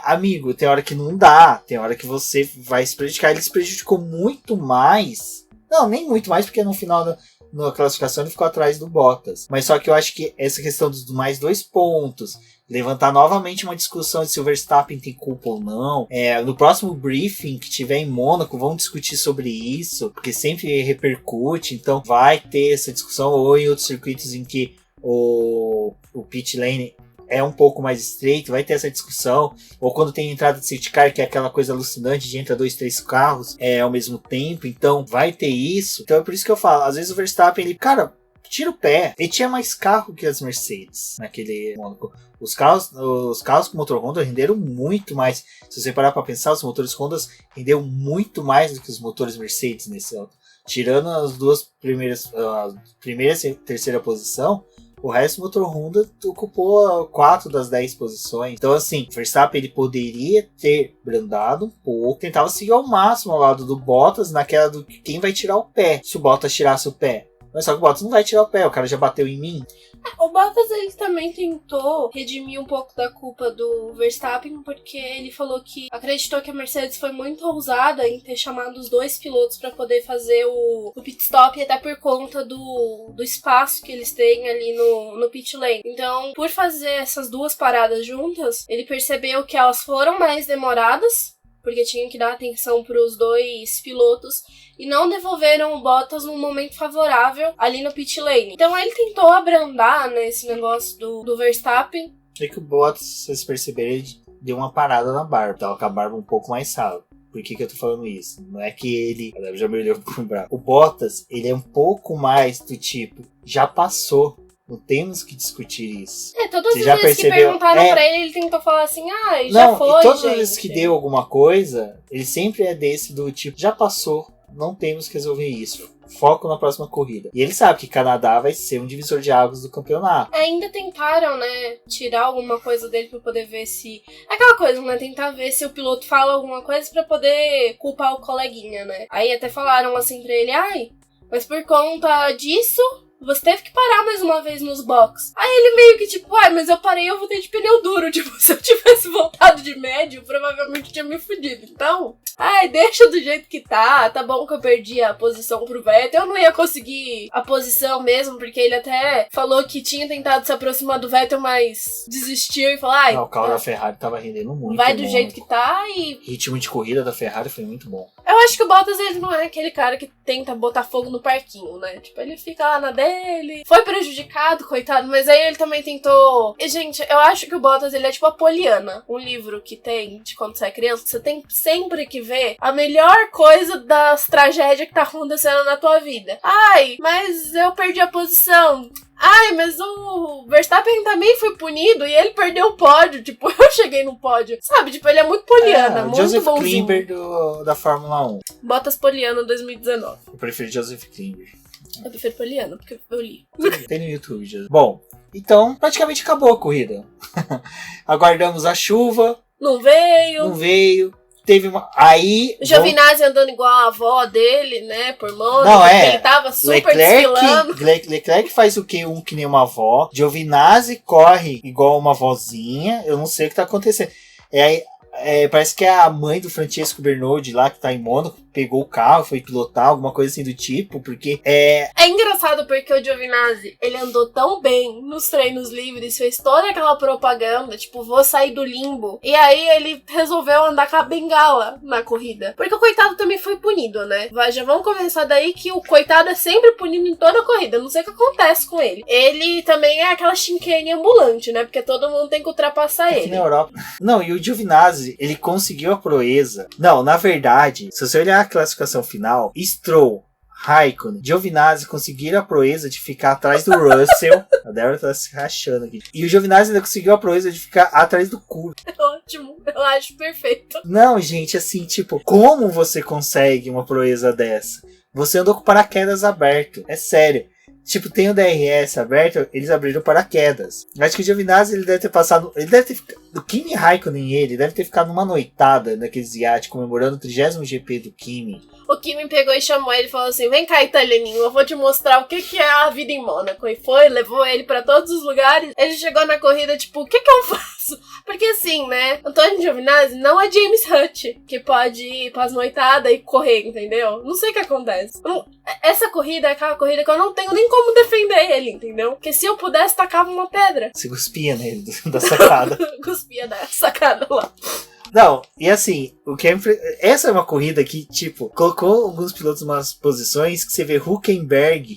amigo, tem hora que não dá. Tem hora que você vai se prejudicar. Ele se prejudicou muito mais... Não, nem muito mais, porque no final na classificação ele ficou atrás do Bottas. Mas só que eu acho que essa questão dos mais 2 pontos, levantar novamente uma discussão de se o Verstappen tem culpa ou não. No próximo briefing que tiver em Mônaco, vamos discutir sobre isso, porque sempre repercute, então vai ter essa discussão, ou em outros circuitos em que o pit lane é um pouco mais estreito, vai ter essa discussão, ou quando tem entrada de safety car, que é aquela coisa alucinante de entra 2, 3 carros ao mesmo tempo, então vai ter isso. Então é por isso que eu falo, às vezes o Verstappen, ele, tira o pé, ele tinha mais carro que as Mercedes naquele Mônaco. Os carros com motor Honda renderam muito mais. Se você parar para pensar, os motores Honda renderam muito mais do que os motores Mercedes nesse auto. Tirando as duas primeiras, a primeira e terceira posição, o resto do motor Honda ocupou 4 das 10 posições. Então, assim, o Verstappen ele poderia ter brandado um pouco, tentava seguir ao máximo ao lado do Bottas, naquela do quem vai tirar o pé. Se o Bottas tirasse o pé. Mas só que o Bottas não vai tirar o pé, o cara já bateu em mim. O Bottas ele também tentou redimir um pouco da culpa do Verstappen, porque ele falou que acreditou que a Mercedes foi muito ousada em ter chamado os 2 pilotos para poder fazer o pit stop, até por conta do espaço que eles têm ali no pit lane. Então, por fazer essas 2 paradas juntas, ele percebeu que elas foram mais demoradas, porque tinha que dar atenção para os 2 pilotos, e não devolveram o Bottas num momento favorável ali no pit lane. Então ele tentou abrandar, né, esse negócio do Verstappen. É que o Bottas, se vocês perceberem, ele deu uma parada na barba, tava com a barba um pouco mais rala. Por que eu tô falando isso? Não é que ele... Já me olhou pro bravo. O Bottas, ele é um pouco mais do tipo, já passou. Não temos que discutir isso. Todas as vezes que perguntaram pra ele tentou falar assim, já não, foi, e todas gente. as vezes que deu alguma coisa, ele sempre é desse do tipo, já passou, não temos que resolver isso. Foco na próxima corrida. E ele sabe que Canadá vai ser um divisor de águas do campeonato. Ainda tentaram, né, tirar alguma coisa dele pra poder ver se... Aquela coisa, né, tentar ver se o piloto fala alguma coisa pra poder culpar o coleguinha, né. Aí até falaram assim pra ele, mas por conta disso... Você teve que parar mais uma vez nos box. Aí ele meio que tipo, mas eu parei, eu voltei de pneu duro. Tipo, se eu tivesse voltado de médio, provavelmente tinha me fudido. Então, deixa do jeito que tá. Tá bom que eu perdi a posição pro Vettel. Eu não ia conseguir a posição mesmo, porque ele até falou que tinha tentado se aproximar do Vettel, mas desistiu e falou, o carro da Ferrari tava rendendo muito. Vai do jeito que tá e... O ritmo de corrida da Ferrari foi muito bom. Eu acho que o Bottas, ele não é aquele cara que tenta botar fogo no parquinho, né? Tipo, ele fica lá na dele. Foi prejudicado, coitado, mas aí ele também tentou... E, gente, eu acho que o Bottas, ele é tipo a Poliana. Um livro que tem de quando você é criança, que você tem sempre que ver a melhor coisa das tragédias que tá acontecendo na tua vida. Mas eu perdi a posição. Mas o Verstappen também foi punido e ele perdeu o pódio. Tipo, eu cheguei no pódio. Sabe? Tipo, ele é muito poliana, muito Joseph bonzinho. Klimber da Fórmula 1. Bottas Poliana 2019. Eu prefiro Joseph Klimber. Eu prefiro Poliana, porque eu li. Tem no YouTube, Joseph. Bom, então praticamente acabou a corrida. Aguardamos a chuva. Não veio. teve uma... Aí... O Giovinazzi andando igual a avó dele, né? Por Mônaco. Não, Ele tava super desfilando. Leclerc faz o Q1 que nem uma avó. Giovinazzi corre igual uma vozinha. Eu não sei o que tá acontecendo. Parece que é a mãe do Francesco Bernoldi lá, que tá em Mônaco, pegou o carro, foi pilotar, alguma coisa assim do tipo, porque É engraçado porque o Giovinazzi, ele andou tão bem nos treinos livres, fez toda aquela propaganda, tipo, vou sair do limbo. E aí ele resolveu andar com a bengala na corrida. Porque o coitado também foi punido, né? Já vamos começar daí que o coitado é sempre punido em toda a corrida. Não sei o que acontece com ele. Ele também é aquela chicane ambulante, né? Porque todo mundo tem que ultrapassar ele. Aqui na Europa. Não, e o Giovinazzi, ele conseguiu a proeza. Não, na verdade, se você olhar a classificação final, Stroll, Raikkonen, Giovinazzi conseguiram a proeza de ficar atrás do Russell. A Débora tá se rachando aqui. E o Giovinazzi ainda conseguiu a proeza de ficar atrás do Kurko. Ótimo, eu acho perfeito. Não, gente, assim, tipo, como você consegue uma proeza dessa? Você andou com paraquedas aberto. É sério. Tipo, tem o DRS aberto, eles abriram paraquedas. Acho que o Giovinazzi, ele deve ter passado... Ele deve ter ficado... O Kimi Raikkonen, ele deve ter ficado numa noitada naqueles iates comemorando o 30º GP do Kimi. O Kimi pegou e chamou ele e falou assim, vem cá, italianinho, eu vou te mostrar o que é a vida em Mônaco. E foi, levou ele pra todos os lugares. Ele chegou na corrida, tipo, o que eu faço? Porque assim, né, Antônio Giovinazzi não é James Hunt, que pode ir pras noitadas e correr, entendeu? Não sei o que acontece. Essa corrida é aquela corrida que eu não tenho nem como defender ele, entendeu? Porque se eu pudesse, tacava uma pedra. Você cuspia nele da sacada. Cuspia da sacada lá. Não, e assim, essa é uma corrida que, tipo, colocou alguns pilotos em umas posições que você vê Hülkenberg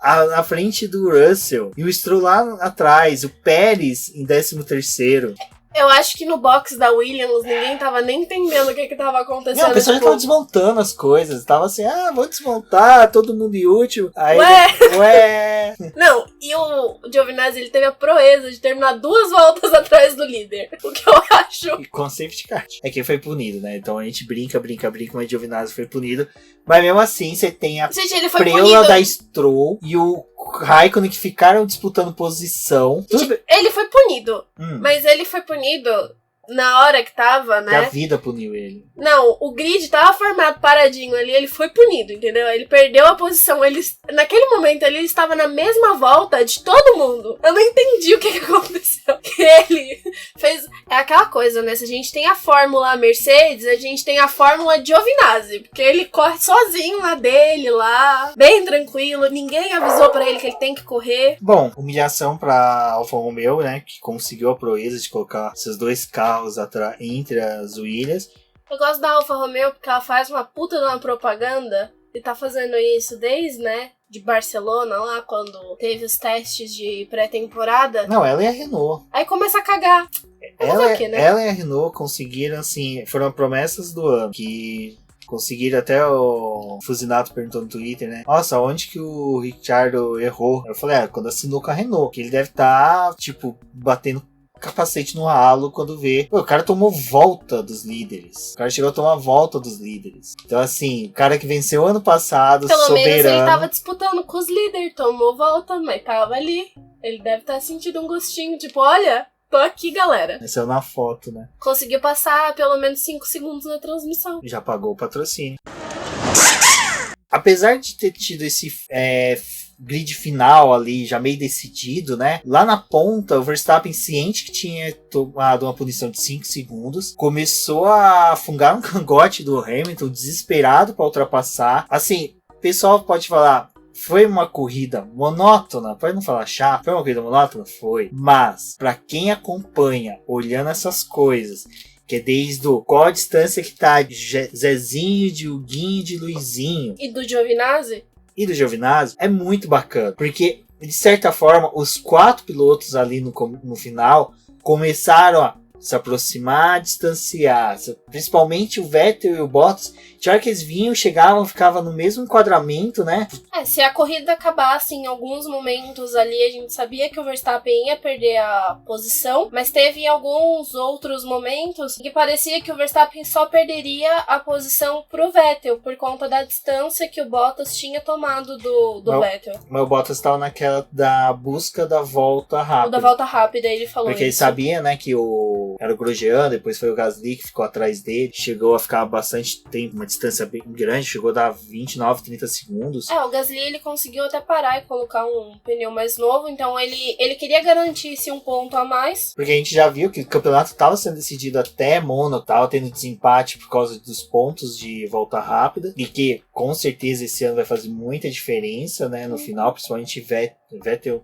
na frente do Russell e o Stroll lá atrás, o Pérez em 13º. Eu acho que no box da Williams ninguém tava nem entendendo o que tava acontecendo. Não, o pessoal já tava desmontando as coisas. Tava assim, vou desmontar, todo mundo inútil. Aí, ué. Não, e o Giovinazzi, ele teve a proeza de terminar 2 voltas atrás do líder. O que eu acho... E com safety car. É que foi punido, né? Então a gente brinca, mas o Giovinazzi foi punido. Mas mesmo assim, você tem a preula da Stroll e o Raikkonen que ficaram disputando posição. Ele foi punido. Mas ele foi punido na hora que tava, né? Que a vida puniu ele. Não, o grid tava formado paradinho ali, ele foi punido, entendeu? Ele perdeu a posição. Naquele momento, ele estava na mesma volta de todo mundo. Eu não entendi o que aconteceu. Ele fez... É aquela coisa, né? Se a gente tem a fórmula Mercedes, a gente tem a fórmula Giovinazzi. Porque ele corre sozinho na dele, lá, bem tranquilo. Ninguém avisou pra ele que ele tem que correr. Bom, humilhação pra Alfa Romeo, né? Que conseguiu a proeza de colocar esses 2 carros entre as Williams. Eu gosto da Alfa Romeo porque ela faz uma puta de uma propaganda e tá fazendo isso desde, né, de Barcelona lá, quando teve os testes de pré-temporada. Não, ela e a Renault. Aí começa a cagar. Ela e a Renault conseguiram, assim, foram promessas do ano, que conseguiram, até o Fusinato perguntou no Twitter, né? Nossa, onde que o Ricciardo errou? Eu falei, quando assinou com a Renault, que ele deve estar, tipo, batendo capacete no ralo quando vê. O cara tomou volta dos líderes. O cara chegou a tomar volta dos líderes. Então, assim, o cara que venceu ano passado, pelo soberano. Menos ele tava disputando com os líderes, tomou volta, mas tava ali. Ele deve estar sentindo um gostinho, tipo, olha, tô aqui, galera. Saiu na foto, né? Conseguiu passar pelo menos 5 segundos na transmissão. Já pagou o patrocínio. Apesar de ter tido esse grid final ali, já meio decidido, né? Lá na ponta, o Verstappen, ciente que tinha tomado uma punição de 5 segundos, começou a fungar um cangote do Hamilton, desesperado para ultrapassar. Assim, o pessoal pode falar, foi uma corrida monótona, pode não falar chata, foi uma corrida monótona? Foi. Mas, para quem acompanha, olhando essas coisas, que é desde qual a distância que tá de Zezinho, de Huguinho, de Luizinho. E do Giovinazzi? E do Giovinazzi é muito bacana. Porque, de certa forma, os 4 pilotos ali no final começaram a se aproximar, distanciar. Principalmente o Vettel e o Bottas. De hora que eles vinham, chegavam, ficavam no mesmo enquadramento, né? Se a corrida acabasse em alguns momentos ali, a gente sabia que o Verstappen ia perder a posição, mas teve alguns outros momentos que parecia que o Verstappen só perderia a posição pro Vettel, por conta da distância que o Bottas tinha tomado do Vettel. Mas o Bottas estava naquela da busca da volta rápida. Da volta rápida, ele falou porque isso. Ele sabia, né, que o era o Grosjean, depois foi o Gasly que ficou atrás dele, chegou a ficar bastante tempo, uma distância bem grande, chegou a dar 29, 30 segundos. O Gasly ele conseguiu até parar e colocar um pneu mais novo, então ele queria garantir esse um ponto a mais. Porque a gente já viu que o campeonato estava sendo decidido até Mônaco, estava tendo desempate por causa dos pontos de volta rápida, e que com certeza esse ano vai fazer muita diferença, né, no final, principalmente Vettel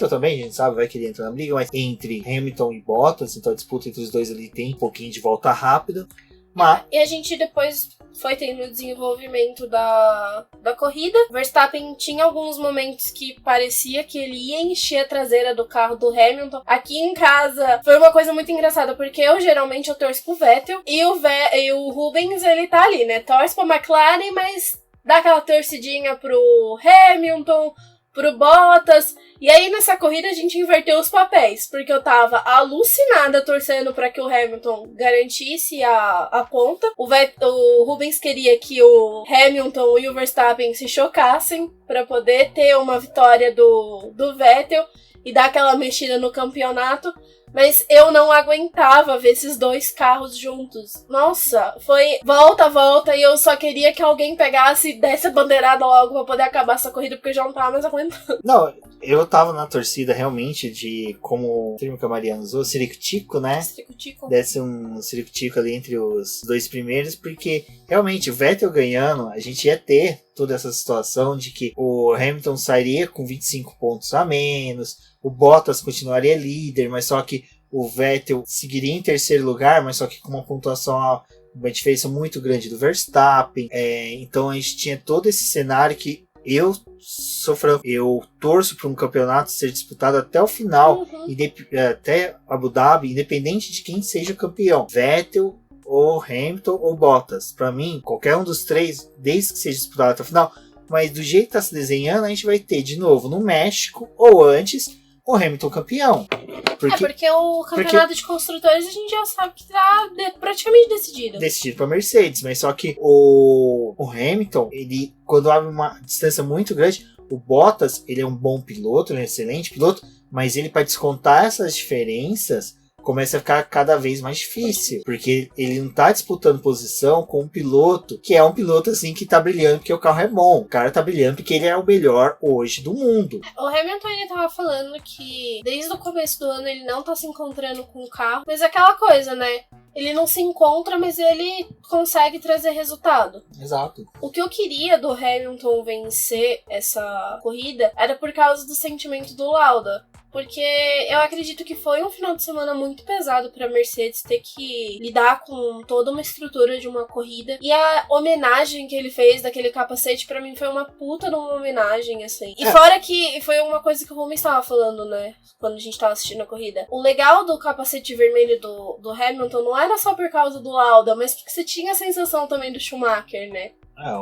também, a gente sabe, vai querer entrar na briga, mas entre Hamilton e Bottas, então a disputa entre os dois ali tem um pouquinho de volta rápida. Mas... E a gente depois foi tendo o desenvolvimento da corrida. Verstappen tinha alguns momentos que parecia que ele ia encher a traseira do carro do Hamilton. Aqui em casa foi uma coisa muito engraçada, porque geralmente eu torço pro Vettel e o Rubens, ele tá ali, né? Torce pra McLaren, mas dá aquela torcidinha pro Hamilton, pro Bottas. E aí nessa corrida a gente inverteu os papéis, porque eu tava alucinada torcendo pra que o Hamilton garantisse a ponta. O Rubens queria que o Hamilton e o Verstappen se chocassem pra poder ter uma vitória do Vettel e dar aquela mexida no campeonato. Mas eu não aguentava ver esses dois carros juntos. Nossa, foi volta, e eu só queria que alguém pegasse e desse a bandeirada logo pra poder acabar essa corrida, porque eu já não tava mais aguentando. Não, eu tava na torcida realmente de, como o termo que a Mariana usou, ciricutico, né? Ciricutico. Desse um ciricutico ali entre os dois primeiros, porque realmente o Vettel ganhando, a gente ia ter toda essa situação de que o Hamilton sairia com 25 pontos a menos, o Bottas continuaria líder, mas só que o Vettel seguiria em terceiro lugar, mas só que com uma pontuação, uma diferença muito grande do Verstappen. Então a gente tinha todo esse cenário que eu torço para um campeonato ser disputado até o final, até Abu Dhabi, independente de quem seja o campeão, Vettel ou Hamilton ou Bottas. Para mim, qualquer um dos três, desde que seja disputado até o final, mas do jeito que está se desenhando, a gente vai ter de novo no México ou antes o Hamilton campeão. Porque o campeonato de construtores a gente já sabe que tá praticamente decidido. Decidido para Mercedes, mas só que o Hamilton, ele, quando abre uma distância muito grande, o Bottas, ele é um bom piloto, ele é um excelente piloto, mas ele, para descontar essas diferenças, começa a ficar cada vez mais difícil, porque ele não tá disputando posição com um piloto que é um piloto assim que tá brilhando porque o carro é bom. O cara tá brilhando porque ele é o melhor hoje do mundo. O Hamilton, ele tava falando que desde o começo do ano ele não tá se encontrando com o carro, mas é aquela coisa, né? Ele não se encontra, mas ele consegue trazer resultado. Exato. O que eu queria do Hamilton vencer essa corrida era por causa do sentimento do Lauda. Porque eu acredito que foi um final de semana muito pesado pra Mercedes ter que lidar com toda uma estrutura de uma corrida. E a homenagem que ele fez daquele capacete, pra mim, foi uma puta de uma homenagem, assim. E fora que foi uma coisa que o Rubens estava falando, né? Quando a gente tava assistindo a corrida. O legal do capacete vermelho do Hamilton não era só por causa do Lauda, mas porque você tinha a sensação também do Schumacher, né?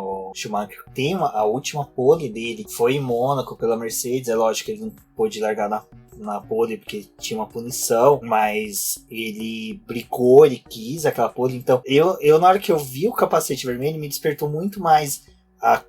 O Schumacher tem a última pole dele, foi em Mônaco pela Mercedes. É lógico que ele não pôde largar na pole porque tinha uma punição, mas ele bricou, ele quis aquela pole. Então eu na hora que eu vi o capacete vermelho, me despertou muito mais a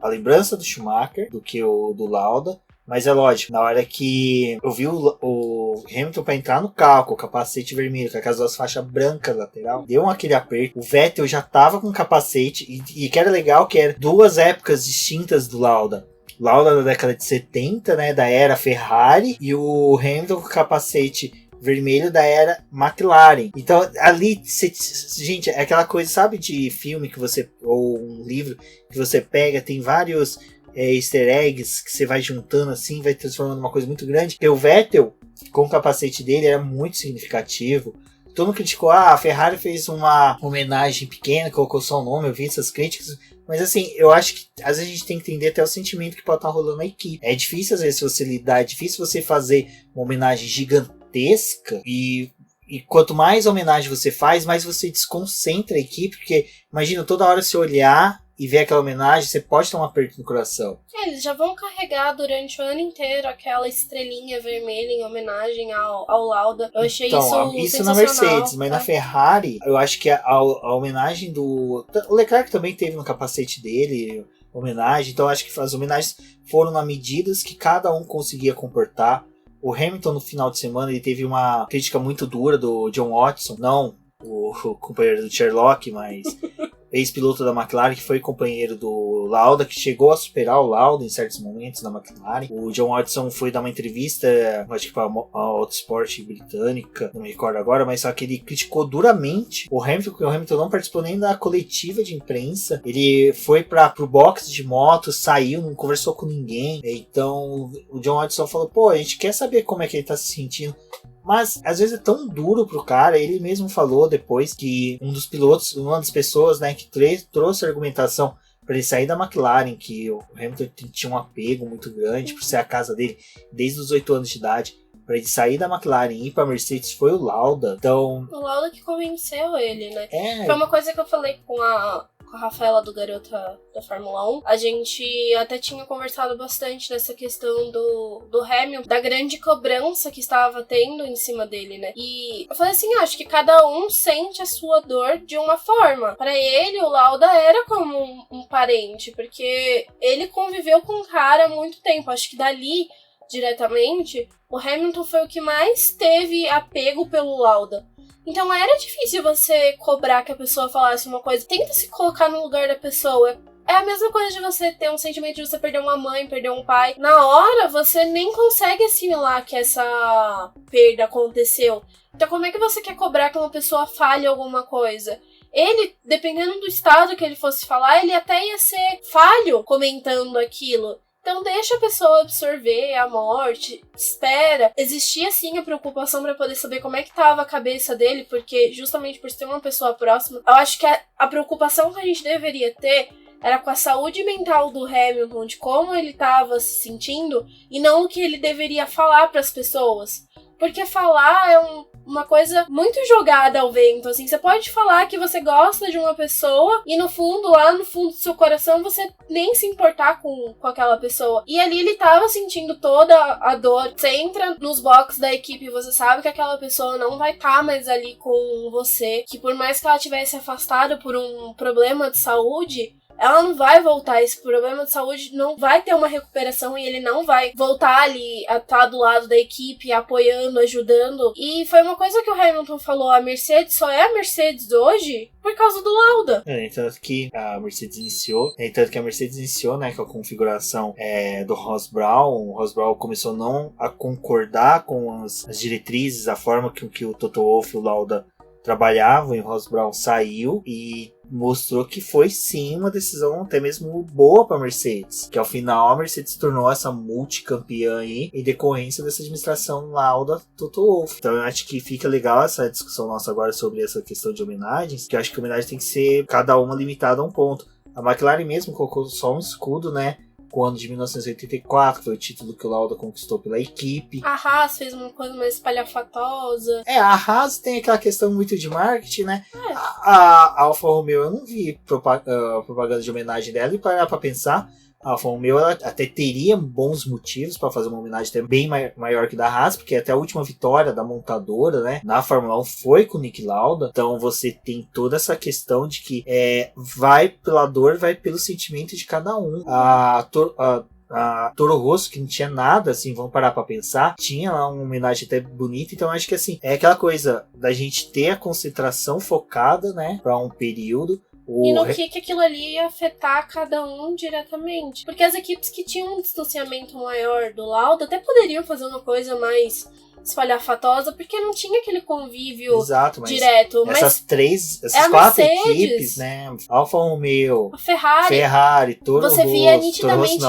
lembrança do Schumacher do que o do Lauda. Mas é lógico, na hora que eu vi o Hamilton para entrar no carro com o capacete vermelho, com aquelas duas faixas brancas lateral, deu aquele aperto. O Vettel já tava com o capacete, e que era legal, que eram duas épocas distintas do Lauda. Lauda da década de 70, né, da era Ferrari, e o Hamilton com o capacete vermelho da era McLaren. Então ali, gente, é aquela coisa, sabe, de filme que você, ou um livro que você pega, tem vários easter eggs que você vai juntando assim, vai transformando uma coisa muito grande. E o Vettel, com o capacete dele, era muito significativo. Todo mundo criticou, a Ferrari fez uma homenagem pequena, colocou só o nome, eu vi essas críticas, mas assim, eu acho que às vezes a gente tem que entender até o sentimento que pode estar rolando na equipe. É difícil às vezes você lidar, é difícil você fazer uma homenagem gigantesca, e quanto mais homenagem você faz, mais você desconcentra a equipe, porque imagina, toda hora você olhar e ver aquela homenagem, você pode ter um aperto no coração. Eles já vão carregar durante o ano inteiro aquela estrelinha vermelha em homenagem ao Lauda. Eu achei isso na Mercedes, mas na Ferrari, eu acho que a homenagem do... O Leclerc também teve no capacete dele homenagem, então eu acho que as homenagens foram na medidas que cada um conseguia comportar. O Hamilton no final de semana ele teve uma crítica muito dura do John Watson, não o companheiro do Sherlock, mas ex-piloto da McLaren, que foi companheiro do Lauda, que chegou a superar o Lauda em certos momentos na McLaren. O John Watson foi dar uma entrevista, acho que para a Autosport britânica, não me recordo agora, mas só que ele criticou duramente o Hamilton, porque o Hamilton não participou nem da coletiva de imprensa. Ele foi pro box de moto, saiu, não conversou com ninguém. Então o John Watson falou, pô, a gente quer saber como é que ele tá se sentindo. Mas às vezes é tão duro pro cara. Ele mesmo falou depois que um dos pilotos, uma das pessoas, né, que trouxe a argumentação para ele sair da McLaren, que o Hamilton tinha um apego muito grande por ser a casa dele desde os 8 anos de idade, para ele sair da McLaren e ir pra Mercedes, foi o Lauda. Então, o Lauda que convenceu ele, né? É. Foi uma coisa que eu falei com a Rafaela do Garota da Fórmula 1. A gente até tinha conversado bastante dessa questão do Hamilton, da grande cobrança que estava tendo em cima dele, né? E eu falei assim, acho que cada um sente a sua dor de uma forma. Para ele, o Lauda era como um parente, porque ele conviveu com o cara há muito tempo. Acho que dali, diretamente, o Hamilton foi o que mais teve apego pelo Lauda. Então era difícil você cobrar que a pessoa falasse uma coisa. Tenta se colocar no lugar da pessoa. É a mesma coisa de você ter um sentimento de você perder uma mãe, perder um pai. Na hora, você nem consegue assimilar que essa perda aconteceu. Então como é que você quer cobrar que uma pessoa fale alguma coisa? Ele, dependendo do estado que ele fosse falar, ele até ia ser falho comentando aquilo. Então deixa a pessoa absorver a morte, espera. Existia sim a preocupação para poder saber como é que tava a cabeça dele, porque justamente por ser uma pessoa próxima, eu acho que a preocupação que a gente deveria ter era com a saúde mental do Hamilton, de como ele tava se sentindo, e não o que ele deveria falar para as pessoas. Porque falar é uma coisa muito jogada ao vento, assim. Você pode falar que você gosta de uma pessoa e no fundo, lá no fundo do seu coração, você nem se importar com aquela pessoa. E ali ele tava sentindo toda a dor. Você entra nos boxes da equipe e você sabe que aquela pessoa não vai estar mais ali com você. Que por mais que ela tivesse afastada por um problema de saúde, ela não vai voltar. Esse problema de saúde não vai ter uma recuperação e ele não vai voltar ali a estar do lado da equipe, apoiando, ajudando. E foi uma coisa que o Hamilton falou, a Mercedes só é a Mercedes hoje por causa do Lauda. Tanto que a Mercedes iniciou, né, com a configuração do Ross Brown. O Ross Brown começou não a concordar com as diretrizes, a forma que o Toto Wolff e o Lauda trabalhavam, e o Ross Brown saiu e mostrou que foi sim uma decisão até mesmo boa para a Mercedes, que ao final a Mercedes se tornou essa multicampeã aí em decorrência dessa administração Lauda Toto Wolff. Então eu acho que fica legal essa discussão nossa agora sobre essa questão de homenagens, que eu acho que a homenagem tem que ser cada uma limitada a um ponto. A McLaren mesmo colocou só um escudo, né, com o ano de 1984, que foi o título que o Lauda conquistou pela equipe. A Haas fez uma coisa mais espalhafatosa. A Haas tem aquela questão muito de marketing, né? A Alfa Romeo, eu não vi propaganda de homenagem dela, e para pensar, a Alfa Romeo ela até teria bons motivos para fazer uma homenagem até bem maior que da Haas, porque até a última vitória da montadora, né, na Fórmula 1 foi com o Niki Lauda. Então você tem toda essa questão de que vai pela dor, vai pelo sentimento de cada um. A Toro Rosso, que não tinha nada, assim, vamos parar pra pensar, tinha lá uma homenagem até bonita. Então acho que assim, é aquela coisa da gente ter a concentração focada, né, pra um período. E no que aquilo ali ia afetar cada um diretamente. Porque as equipes que tinham um distanciamento maior do Lauda até poderiam fazer uma coisa mais espalhafatosa, porque não tinha aquele convívio direto. Essas quatro equipes, né, Alfa Romeo, a Ferrari, Toro você Rosso, via nitidamente,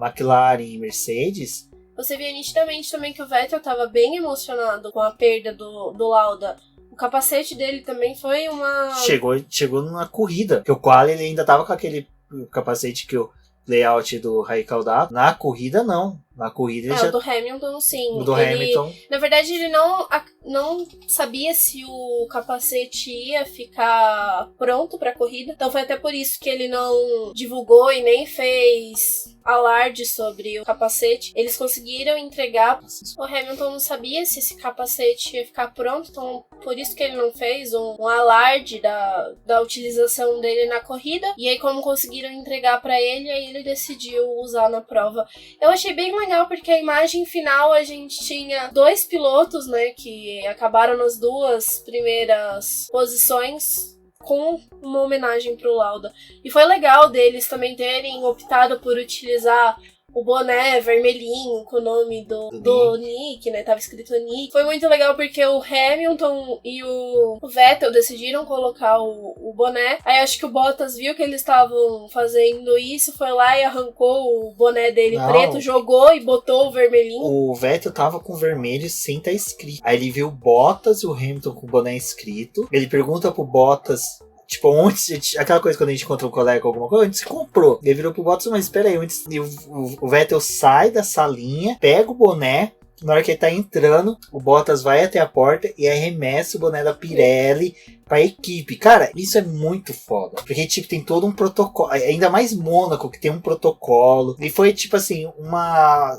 McLaren e Mercedes. Você via nitidamente também que o Vettel estava bem emocionado com a perda do Lauda. O capacete dele também foi uma... Chegou numa corrida, que o qual ele ainda tava com aquele capacete que o layout do Raikkonen dá. Na corrida, não. Na corrida ele o do Hamilton, sim. O do Hamilton. Na verdade, ele não sabia se o capacete ia ficar pronto pra corrida. Então foi até por isso que ele não divulgou e nem fez alarde sobre o capacete. Eles conseguiram entregar. O Hamilton não sabia se esse capacete ia ficar pronto, então por isso que ele não fez um alarde da utilização dele na corrida. E aí, como conseguiram entregar pra ele, aí ele decidiu usar na prova. Eu achei bem legal legal porque a imagem final a gente tinha 2 pilotos, né, que acabaram nas 2 primeiras posições com uma homenagem pro Lauda. E foi legal deles também terem optado por utilizar o boné vermelhinho com o nome do Nick, né? Tava escrito Nick. Foi muito legal porque o Hamilton e o Vettel decidiram colocar o boné. Aí acho que o Bottas viu que eles estavam fazendo isso, foi lá e arrancou o boné dele preto, jogou e botou o vermelhinho. O Vettel tava com vermelho sem estar escrito. Aí ele viu o Bottas e o Hamilton com o boné escrito. Ele pergunta pro Bottas... Tipo, onde aquela coisa quando a gente encontra um colega ou alguma coisa, onde se comprou? Ele virou pro Bottas, mas espera aí, o Vettel sai da salinha, pega o boné, na hora que ele tá entrando, o Bottas vai até a porta e arremessa o boné da Pirelli pra equipe. Cara, isso é muito foda. Porque, tipo, tem todo um protocolo, ainda mais Mônaco, que tem um protocolo. E foi, tipo assim, uma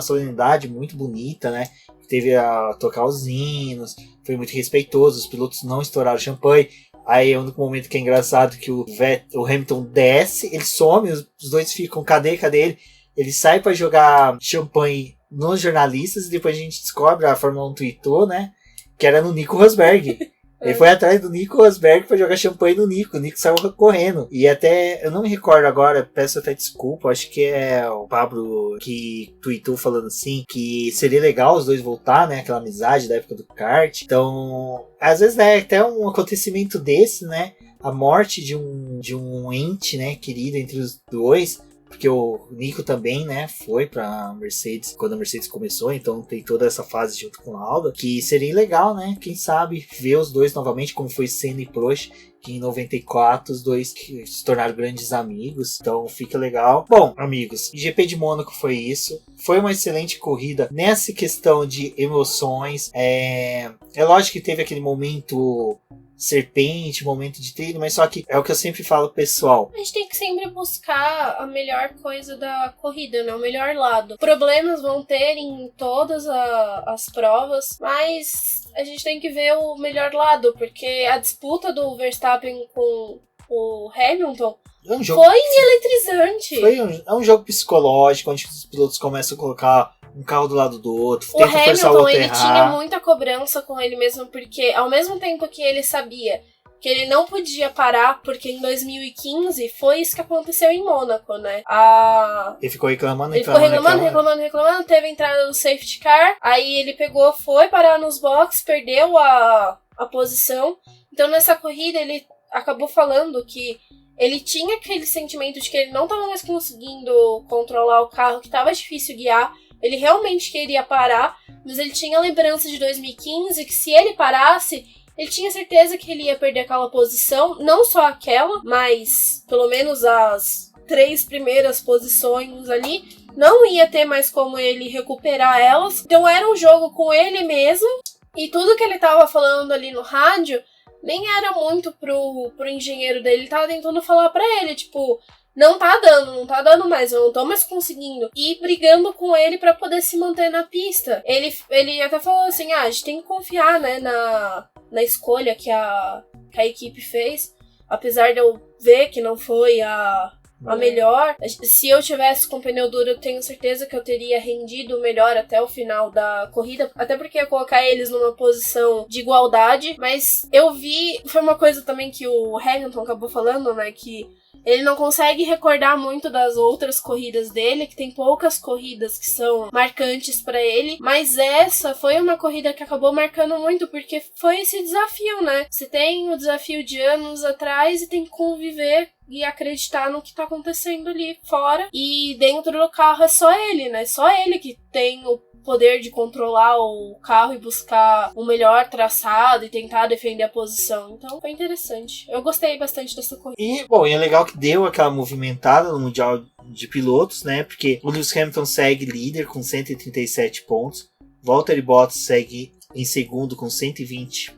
solenidade muito bonita, né? Teve a tocar os hinos, foi muito respeitoso, os pilotos não estouraram champanhe. Aí é o único momento que é engraçado que o Hamilton desce, ele some, os dois ficam, cadê ele? Ele sai pra jogar champanhe nos jornalistas e depois a gente descobre, a Fórmula 1 tweetou, né? Que era no Nico Rosberg. Ele foi atrás do Nico Rosberg pra jogar champanhe no Nico. O Nico saiu correndo. E até, eu não me recordo agora, peço até desculpa, acho que é o Pablo que tweetou falando assim, que seria legal os dois voltar, né? Aquela amizade da época do kart. Então, às vezes, né, até um acontecimento desse, né? A morte de um ente, né, querido entre os dois. Porque o Nico também, né, foi pra Mercedes quando a Mercedes começou, então tem toda essa fase junto com o Lauda, que seria legal, né, quem sabe ver os dois novamente, como foi Senna e Prost, que em 94 os dois se tornaram grandes amigos, então fica legal. Bom, amigos, GP de Mônaco foi isso, foi uma excelente corrida nessa questão de emoções, é lógico que teve aquele momento serpente, momento de trilho, mas só que é o que eu sempre falo, pessoal. A gente tem que sempre buscar a melhor coisa da corrida, né? O melhor lado. Problemas vão ter em todas as provas, mas a gente tem que ver o melhor lado, porque a disputa do Verstappen com o Hamilton foi eletrizante. É um jogo psicológico, onde os pilotos começam a colocar um carro do lado do outro, o Hamilton, ele tinha muita cobrança com ele mesmo, porque ao mesmo tempo que ele sabia que ele não podia parar, porque em 2015 foi isso que aconteceu em Mônaco, né? Ele ficou reclamando, teve a entrada do safety car, aí ele pegou, foi parar nos boxes, perdeu a posição. Então nessa corrida ele acabou falando que ele tinha aquele sentimento de que ele não estava mais conseguindo controlar o carro, que estava difícil guiar. Ele realmente queria parar, mas ele tinha lembrança de 2015 que se ele parasse, ele tinha certeza que ele ia perder aquela posição, não só aquela, mas pelo menos as 3 primeiras posições ali, não ia ter mais como ele recuperar elas. Então era um jogo com ele mesmo, e tudo que ele tava falando ali no rádio nem era muito pro engenheiro dele, ele tava tentando falar pra ele, tipo, não tá dando mais, eu não tô mais conseguindo. E brigando com ele pra poder se manter na pista. Ele até falou assim, a gente tem que confiar, né, na escolha que a equipe fez. Apesar de eu ver que não foi a melhor. Se eu tivesse com pneu duro, eu tenho certeza que eu teria rendido melhor até o final da corrida. Até porque ia colocar eles numa posição de igualdade. Mas eu vi, foi uma coisa também que o Hamilton acabou falando, né, que ele não consegue recordar muito das outras corridas dele, que tem poucas corridas que são marcantes pra ele, mas essa foi uma corrida que acabou marcando muito, porque foi esse desafio, né? Você tem o desafio de anos atrás e tem que conviver e acreditar no que tá acontecendo ali fora, e dentro do carro é só ele, né? Só ele que tem o poder de controlar o carro e buscar o melhor traçado e tentar defender a posição. Então foi interessante. Eu gostei bastante dessa corrida. E, bom, é legal que deu aquela movimentada no Mundial de Pilotos, né? Porque o Lewis Hamilton segue líder com 137 pontos. Valtteri Bottas segue em segundo com 120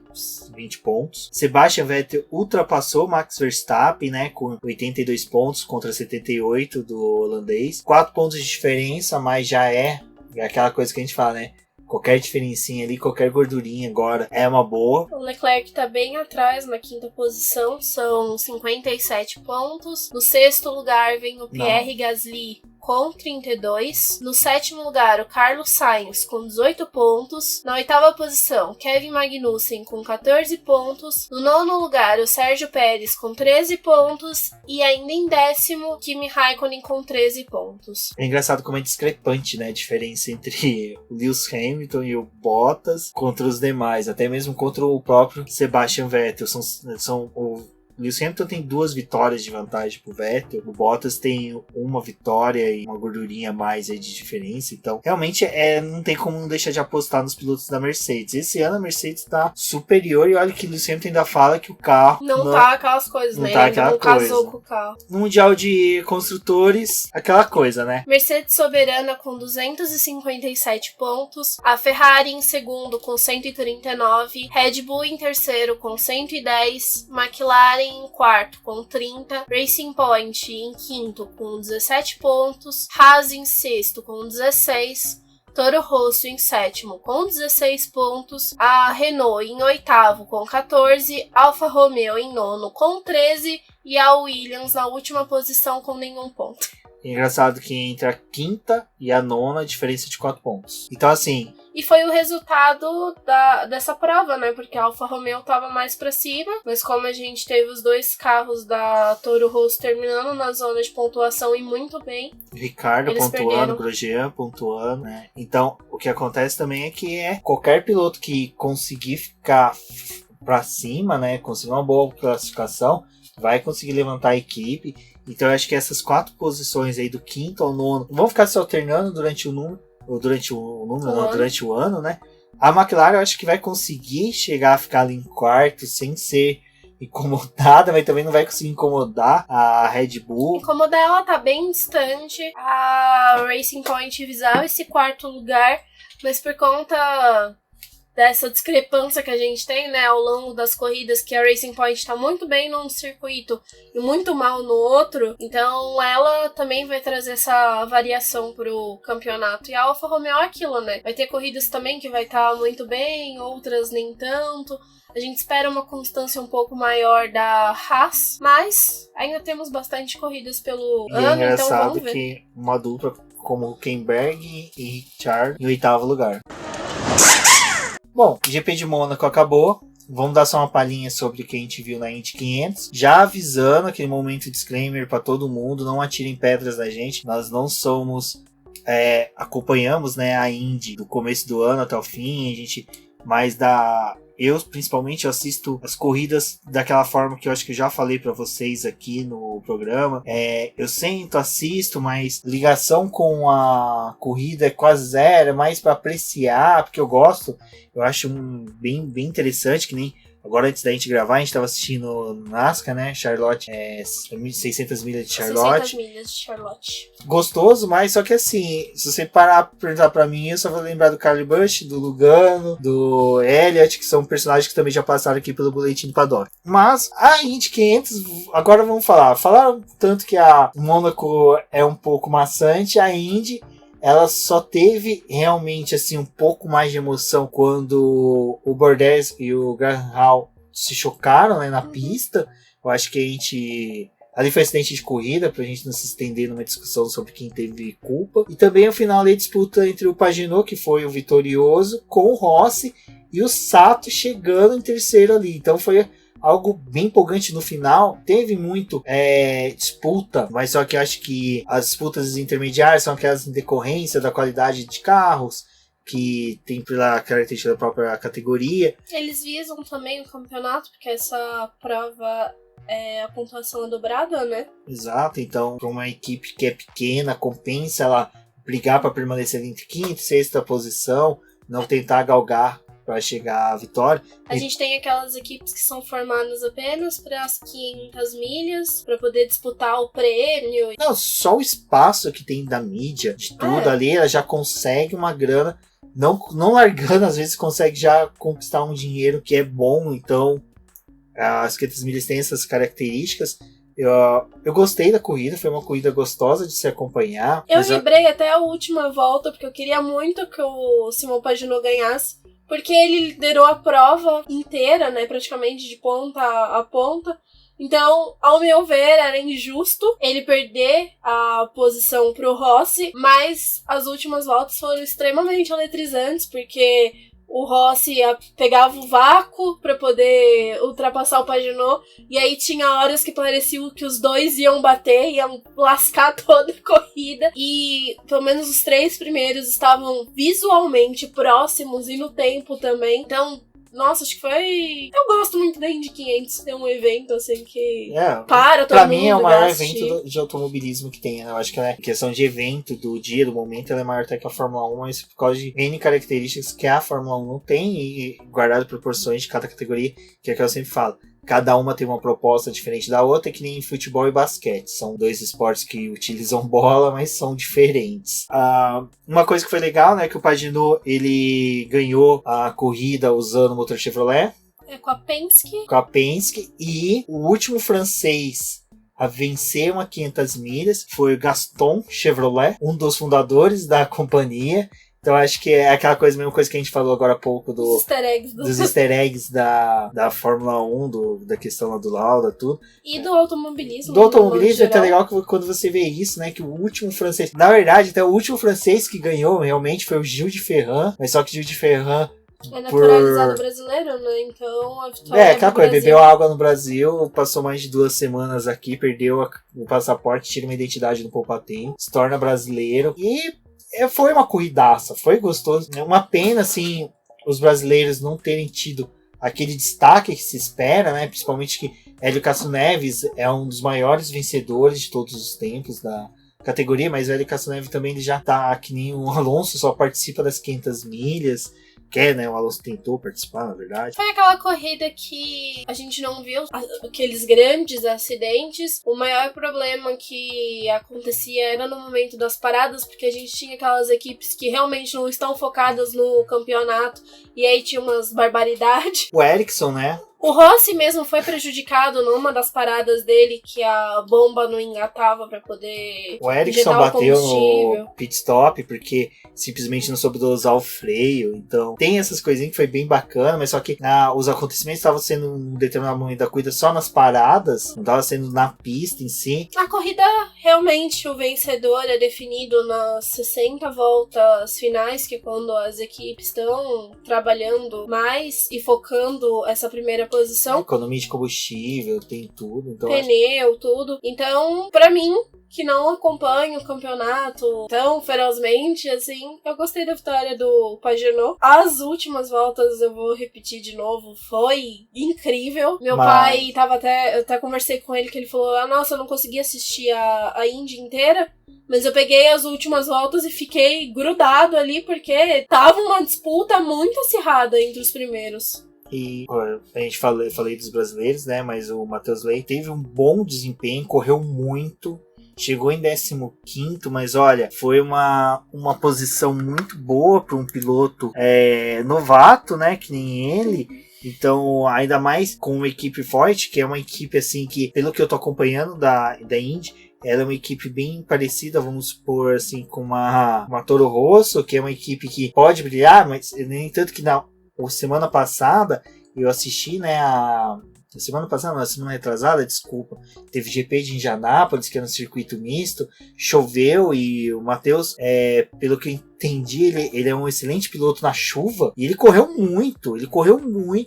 pontos. Sebastian Vettel ultrapassou Max Verstappen, né, com 82 pontos contra 78 do holandês. 4 pontos de diferença, mas já é aquela coisa que a gente fala, né? Qualquer diferencinha ali, qualquer gordurinha agora é uma boa. O Leclerc tá bem atrás na 5ª posição, são 57 pontos. No 6º lugar vem o Pierre Gasly com 32. No 7º lugar, o Carlos Sainz com 18 pontos. Na 8ª posição, Kevin Magnussen com 14 pontos. No 9º lugar, o Sérgio Pérez com 13 pontos. E ainda em 10º, Kimi Raikkonen com 13 pontos. É engraçado como é discrepante, né, a diferença entre o Lewis Hamilton e o Bottas contra os demais, até mesmo contra o próprio Sebastian Vettel. O Lewis Hamilton tem 2 vitórias de vantagem pro Vettel, o Bottas tem 1 vitória e uma gordurinha a mais aí de diferença, então realmente não tem como não deixar de apostar nos pilotos da Mercedes. Esse ano a Mercedes tá superior e olha que o Lewis Hamilton ainda fala que o carro não tá aquelas coisas, né? Não casou com o carro. No Mundial de Construtores, aquela coisa, né? Mercedes soberana com 257 pontos, a Ferrari em segundo com 139, Red Bull em terceiro com 110, McLaren em quarto com 30, Racing Point em quinto com 17 pontos, Haas em sexto com 16, Toro Rosso em sétimo com 16 pontos, a Renault em oitavo com 14, Alfa Romeo em nono com 13 e a Williams na última posição com nenhum ponto. Engraçado que entre a quinta e a nona a diferença de 4 pontos. Então assim... E foi o resultado dessa prova, né? Porque a Alfa Romeo tava mais pra cima, mas como a gente teve os 2 carros da Toro Rosso terminando na zona de pontuação e muito bem. Ricardo pontuando, Grosjean pontuando, né? Então, o que acontece também é que qualquer piloto que conseguir ficar pra cima, né? Conseguir uma boa classificação, vai conseguir levantar a equipe. Então, eu acho que essas 4 posições aí do quinto ao nono vão ficar se alternando durante o ano, né? A McLaren eu acho que vai conseguir chegar a ficar ali em quarto sem ser incomodada, mas também não vai conseguir incomodar a Red Bull. Incomodar ela tá bem distante. A Racing Point visava esse 4º lugar, mas por conta dessa discrepância que a gente tem, né, ao longo das corridas, que a Racing Point tá muito bem num circuito e muito mal no outro, então ela também vai trazer essa variação pro campeonato. E a Alfa Romeo é aquilo, né, vai ter corridas também que vai estar muito bem, outras nem tanto. A gente espera uma constância um pouco maior da Haas, mas ainda temos bastante corridas pelo ano, então vamos ver. Que uma dupla como Hülkenberg e Richard em 8º lugar. Bom, o GP de Mônaco acabou. Vamos dar só uma palhinha sobre o que a gente viu na Indy 500. Já avisando aquele momento disclaimer para todo mundo, não atirem pedras na gente. Nós não somos... acompanhamos, né, a Indy do começo do ano até o fim. A gente eu, principalmente, assisto as corridas daquela forma que eu acho que eu já falei para vocês aqui no programa. Eu sento, assisto, mas ligação com a corrida é quase zero, é mais para apreciar, porque eu gosto. Eu acho bem interessante, que nem... Agora, antes da gente gravar, a gente estava assistindo NASCAR, né? Charlotte, 600 milhas de Charlotte. 600 milhas de Charlotte. Gostoso, mas só que assim, se você parar pra perguntar pra mim, eu só vou lembrar do Carly Busch, do Lugano, do Elliott, que são personagens que também já passaram aqui pelo Boletim do Paddock. Mas a Indy 500, agora vamos falar. Falaram tanto que a Mônaco é um pouco maçante, a Indy... ela só teve realmente assim um pouco mais de emoção quando o Bordés e o Graham Hall se chocaram, né, na pista. Eu acho que ali foi acidente de corrida, pra gente não se estender numa discussão sobre quem teve culpa. E também o final ali, disputa entre o Pagenaud, que foi o vitorioso, com o Rossi e o Sato chegando em terceiro ali. Então foi algo bem empolgante no final. Teve muito disputa, mas só que eu acho que as disputas intermediárias são aquelas em decorrência da qualidade de carros, que tem pela característica da própria categoria. Eles visam também o campeonato, porque essa prova a pontuação é dobrada, né? Exato, então para uma equipe que é pequena, compensa ela brigar para permanecer entre quinta e sexta posição, não tentar galgar para chegar à vitória. A gente tem aquelas equipes que são formadas apenas para as 500 milhas, para poder disputar o prêmio. Não, só o espaço que tem da mídia, de tudo ali, ela já consegue uma grana, não largando, às vezes consegue já conquistar um dinheiro que é bom. Então as 500 milhas têm essas características. Eu gostei da corrida, foi uma corrida gostosa de se acompanhar. Eu vibrei até a última volta, porque eu queria muito que o Simão Pagenaud ganhasse, porque ele liderou a prova inteira, né, praticamente de ponta a ponta. Então, ao meu ver, era injusto ele perder a posição pro Rossi, mas as últimas voltas foram extremamente eletrizantes, porque o Rossi pegava o vácuo pra poder ultrapassar o Pagenot, e aí tinha horas que parecia que os dois iam bater, iam lascar toda a corrida, e pelo menos os 3 primeiros estavam visualmente próximos e no tempo também. Então, nossa, acho que foi... Eu gosto muito da Indy 500, é um evento assim que para todo pra mundo. mim é o maior evento de automobilismo que tem, né? Eu acho que em questão de evento, do dia, do momento, ela é maior até que a Fórmula 1, mas por causa de N características que a Fórmula 1 não tem, e guardado proporções de cada categoria, que é o que eu sempre falo. Cada uma tem uma proposta diferente da outra, que nem futebol e basquete. São 2 esportes que utilizam bola, mas são diferentes. Uma coisa que foi legal, né, que o Pagenot, ele ganhou a corrida usando o motor Chevrolet. Com a Penske. Com a Penske. E o último francês a vencer uma 500 milhas foi o Gaston Chevrolet, um dos fundadores da companhia. Então acho que é aquela mesma coisa que a gente falou agora há pouco dos easter eggs da Fórmula 1, da questão lá do Lauda, tudo. E do automobilismo. Do automobilismo é até legal que quando você vê isso, né, que o último francês... Na verdade, até o último francês que ganhou realmente foi o Gilles de Ferran, mas só que Gilles de Ferran... É naturalizado brasileiro, né? Então a vitória aquela coisa, bebeu água no Brasil, passou mais de 2 semanas aqui, perdeu o passaporte, tira uma identidade no poupatempo, se torna brasileiro e... Foi uma corridaça, foi gostoso. É uma pena, assim, os brasileiros não terem tido aquele destaque que se espera, né? Principalmente que Hélio Castro Neves é um dos maiores vencedores de todos os tempos da categoria, mas o Hélio Castro Neves também ele já tá que nem o Alonso, só participa das 500 milhas. Né? O Alonso tentou participar, na verdade. Foi aquela corrida que a gente não viu aqueles grandes acidentes. O maior problema que acontecia era no momento das paradas, porque a gente tinha aquelas equipes que realmente não estão focadas no campeonato, e aí tinha umas barbaridades. O Ericsson, né? O Rossi mesmo foi prejudicado numa das paradas dele, que a bomba não engatava pra poder... O Ericsson bateu no pit stop porque simplesmente não soube usar o freio. Então tem essas coisinhas que foi bem bacana, mas só que os acontecimentos estavam sendo um determinado momento da corrida só nas paradas, não estava sendo na pista em si. A corrida, realmente, o vencedor é definido nas 60 voltas finais, que é quando as equipes estão trabalhando mais e focando essa primeira posição. Economia de combustível, tem tudo. Então pneu, tudo. Então, pra mim, que não acompanho o campeonato tão ferozmente, assim, eu gostei da vitória do Pagenot. As últimas voltas, eu vou repetir de novo, foi incrível. Meu pai tava eu até conversei com ele, que ele falou, nossa, eu não consegui assistir a Indy inteira, mas eu peguei as últimas voltas e fiquei grudado ali, porque tava uma disputa muito acirrada entre os primeiros. E a gente falei dos brasileiros, né? Mas o Matheus Leite teve um bom desempenho, correu muito, chegou em 15º, mas olha, foi uma posição muito boa para um piloto novato, né? Que nem ele. Então, ainda mais com uma equipe forte, que é uma equipe assim que, pelo que eu tô acompanhando da Indy, ela é uma equipe bem parecida, vamos supor assim, com uma Toro Rosso, que é uma equipe que pode brilhar, mas nem tanto que semana passada eu assisti, né, semana retrasada, desculpa, teve GP de Indianápolis, que era um circuito misto, choveu e o Matheus, pelo que eu entendi, ele é um excelente piloto na chuva e ele correu muito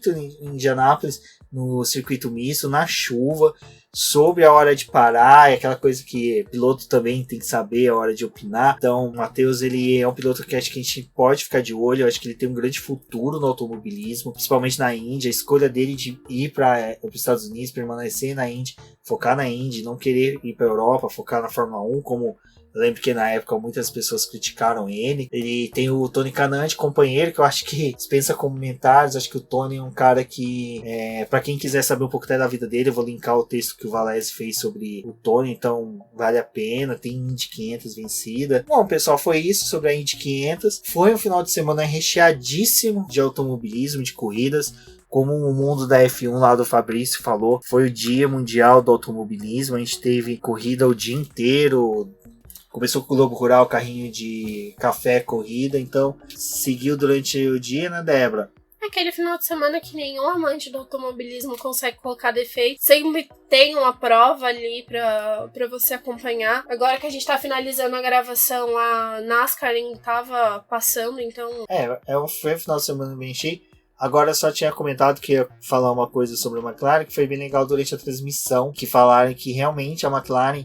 em Indianápolis no circuito misto, na chuva, sobre a hora de parar, é aquela coisa que piloto também tem que saber a hora de opinar. Então o Matheus, ele é um piloto que acho que a gente pode ficar de olho, eu acho que ele tem um grande futuro no automobilismo, principalmente na Indy. A escolha dele de ir para os Estados Unidos, permanecer na Indy, focar na Indy, não querer ir para a Europa, focar na Fórmula 1, como eu lembro que na época muitas pessoas criticaram ele. Ele tem o Tony Kanaan de companheiro, que eu acho que dispensa comentários. Acho que o Tony é um cara que, para quem quiser saber um pouco até da vida dele, eu vou linkar o texto que o Valese fez sobre o Tony, então vale a pena. Tem Indy 500 vencida. Bom, pessoal, foi isso sobre a Indy 500. Foi um final de semana recheadíssimo de automobilismo, de corridas. Como o mundo da F1 lá do Fabrício falou, foi o Dia Mundial do Automobilismo. A gente teve corrida o dia inteiro. Começou com o Globo Rural, carrinho de café, corrida, então seguiu durante o dia, né, Débora? aquele final de semana que nenhum amante do automobilismo consegue colocar defeito. Sempre tem uma prova ali pra você acompanhar. Agora que a gente tá finalizando a gravação, a NASCAR ainda tava passando, então... Foi um final de semana bem cheio. Agora eu só tinha comentado que ia falar uma coisa sobre a McLaren, que foi bem legal durante a transmissão, que falaram que realmente a McLaren,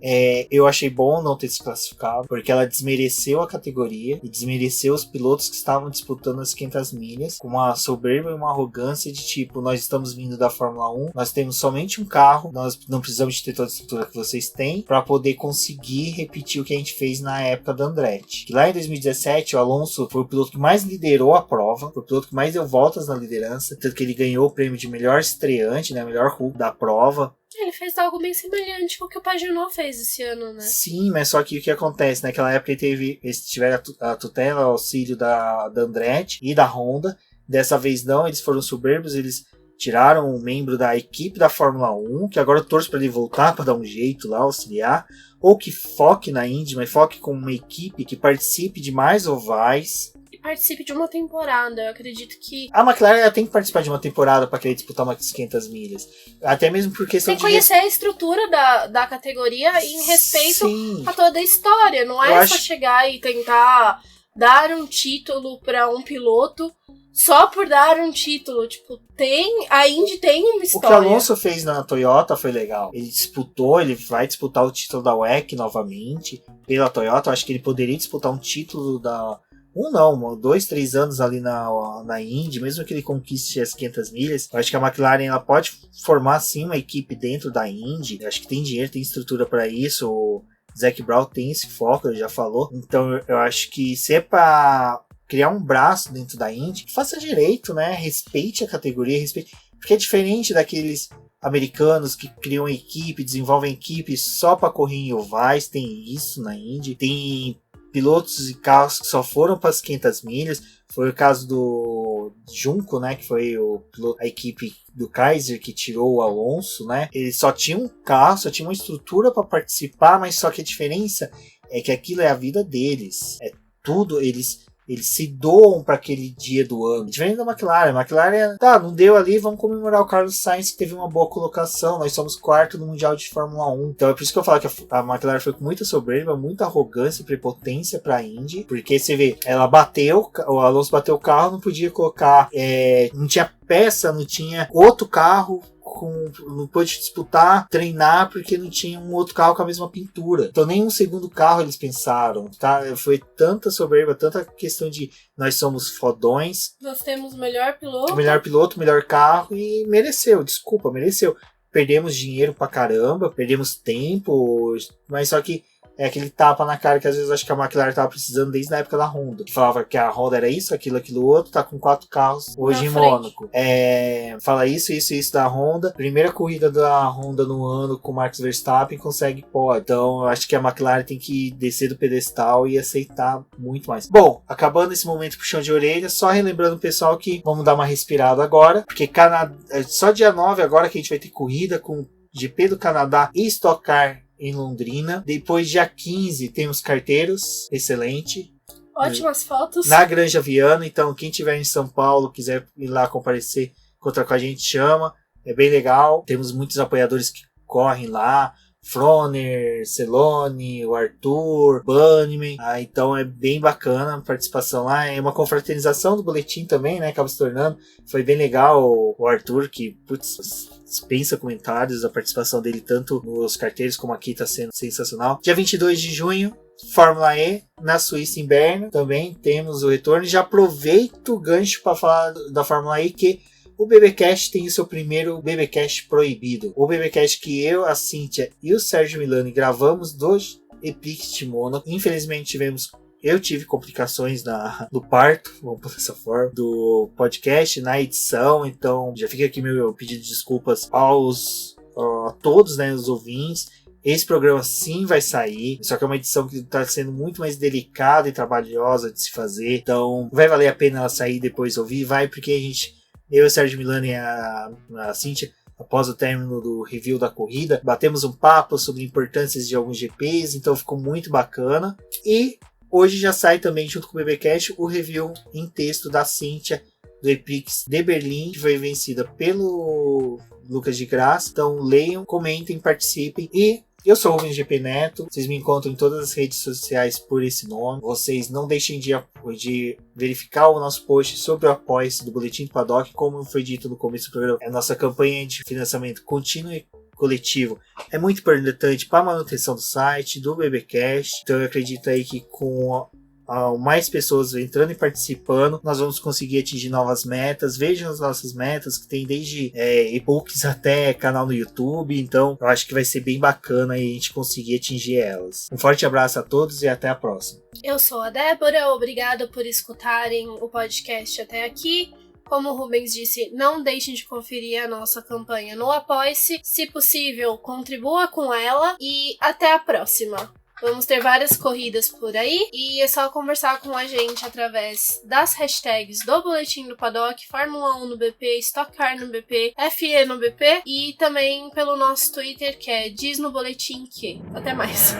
eu achei bom não ter se classificado, porque ela desmereceu a categoria e desmereceu os pilotos que estavam disputando as 500 milhas, com uma soberba e uma arrogância de tipo, nós estamos vindo da Fórmula 1, nós temos somente um carro, nós não precisamos de ter toda a estrutura que vocês têm, para poder conseguir repetir o que a gente fez na época da Andretti. Que lá em 2017, o Alonso foi o piloto que mais liderou a prova, foi o piloto que mais deu voltas na liderança, tanto que ele ganhou o prêmio de melhor estreante, né, melhor Hulk da prova. Ele fez algo bem semelhante com o que o Pagenot fez esse ano, né? Sim, mas só que o que acontece, naquela época eles tiveram a tutela, o auxílio da Andretti e da Honda. Dessa vez não, eles foram soberbos, eles tiraram um membro da equipe da Fórmula 1, que agora eu torço para ele voltar para dar um jeito lá, auxiliar, ou que foque na Indy, mas foque com uma equipe que participe de mais ovais. Participe de uma temporada. Eu acredito que... A McLaren tem que participar de uma temporada para querer disputar umas 500 milhas. Até mesmo por questão tem que conhecer a estrutura da categoria em respeito a toda a história. Não é só chegar e tentar dar um título para um piloto só por dar um título. Tipo, a Indy tem uma história. O que o Alonso fez na Toyota foi legal. Ele disputou, ele vai disputar o título da WEC novamente pela Toyota. Eu acho que ele poderia disputar um título da... 2, 3 anos ali na Indy, mesmo que ele conquiste as 500 milhas, eu acho que a McLaren ela pode formar sim uma equipe dentro da Indy. Eu acho que tem dinheiro, tem estrutura para isso. O Zac Brown tem esse foco, ele já falou. Então eu acho que se é para criar um braço dentro da Indy, faça direito, né? Respeite a categoria, porque é diferente daqueles americanos que criam equipe, desenvolvem equipe só para correr em ovais. Tem isso na Indy, tem pilotos e carros que só foram para as 500 milhas. Foi o caso do Junco, né, que foi a equipe do Kaiser que tirou o Alonso, né? Ele só tinha um carro, só tinha uma estrutura para participar, mas só que a diferença é que aquilo é a vida deles. É tudo, eles se doam para aquele dia do ano. Diferente da McLaren. A McLaren, não deu ali, vamos comemorar o Carlos Sainz que teve uma boa colocação. Nós somos quarto no Mundial de Fórmula 1. Então é por isso que eu falo que a McLaren foi com muita soberba, muita arrogância e prepotência para a Indy. Porque você vê, ela bateu, o Alonso bateu o carro, não podia colocar, não tinha peça, não tinha outro carro. Não pôde disputar, treinar, porque não tinha um outro carro com a mesma pintura. Então nem um segundo carro eles pensaram, tá? Foi tanta soberba, tanta questão de nós somos fodões. Nós temos o melhor piloto. Melhor carro e mereceu. Perdemos dinheiro pra caramba, perdemos tempo, mas só que é aquele tapa na cara que às vezes eu acho que a McLaren tava precisando desde a época da Honda. Que falava que a Honda era isso, aquilo outro, tá com 4 carros hoje em Mônaco. Fala isso da Honda. Primeira corrida da Honda no ano com o Max Verstappen consegue pódio. Então eu acho que a McLaren tem que descer do pedestal e aceitar muito mais. Bom, acabando esse momento puxão de orelha, só relembrando o pessoal que vamos dar uma respirada agora, porque só dia 9 agora que a gente vai ter corrida com GP do Canadá e Stock Car em Londrina. Depois, dia 15, temos carteiros. Excelente. Ótimas fotos. Na Granja Viana. Então, quem estiver em São Paulo, quiser ir lá comparecer, encontrar com a gente, chama. É bem legal. Temos muitos apoiadores que correm lá. Froner, Celone, o Arthur, Bunnyman. Então é bem bacana a participação lá. É uma confraternização do boletim também, né? Acaba se tornando. Foi bem legal o Arthur, que dispensa comentários. A participação dele tanto nos carteiros como aqui está sendo sensacional. Dia 22 de junho, Fórmula E na Suíça inverno. Também temos o retorno. Já aproveito o gancho para falar da Fórmula E, que o BBcast tem o seu primeiro BBcast proibido. O BBcast que eu, a Cíntia e o Sérgio Milani gravamos do Epix de Mônaco. Infelizmente eu tive complicações no parto, vamos por essa forma, do podcast, na edição. Então já fica aqui meu pedido de desculpas a todos, né, os ouvintes. Esse programa sim vai sair, só que é uma edição que está sendo muito mais delicada e trabalhosa de se fazer. Então vai valer a pena ela sair e depois ouvir, porque eu, o Sérgio Milani e a Cíntia, após o término do review da corrida, batemos um papo sobre importâncias de alguns GPs, então ficou muito bacana. E hoje já sai também, junto com o BBcast, o review em texto da Cíntia do EPRIX de Berlim, que foi vencida pelo Lucas de Graça. Então leiam, comentem, participem. E eu sou o Rubens GP Neto, vocês me encontram em todas as redes sociais por esse nome. Vocês não deixem de verificar o nosso post sobre o apoio-se do Boletim do Paddock. Como foi dito no começo do programa, a nossa campanha de financiamento contínuo e coletivo é muito importante para a manutenção do site, do BBcast. Então eu acredito aí que com mais pessoas entrando e participando, nós vamos conseguir atingir novas metas. Vejam as nossas metas, que tem desde e-books até canal no YouTube. Então eu acho que vai ser bem bacana aí a gente conseguir atingir elas. Um forte abraço a todos e até a próxima. Eu sou a Débora, obrigada por escutarem o podcast até aqui. Como o Rubens disse, não deixem de conferir a nossa campanha no Apoie-se. Se possível, contribua com ela e até a próxima. Vamos ter várias corridas por aí e é só conversar com a gente através das hashtags do Boletim do Paddock, Fórmula 1 no BP, Stock Car no BP, FE no BP e também pelo nosso Twitter, que é Diz no Boletim que. Até mais!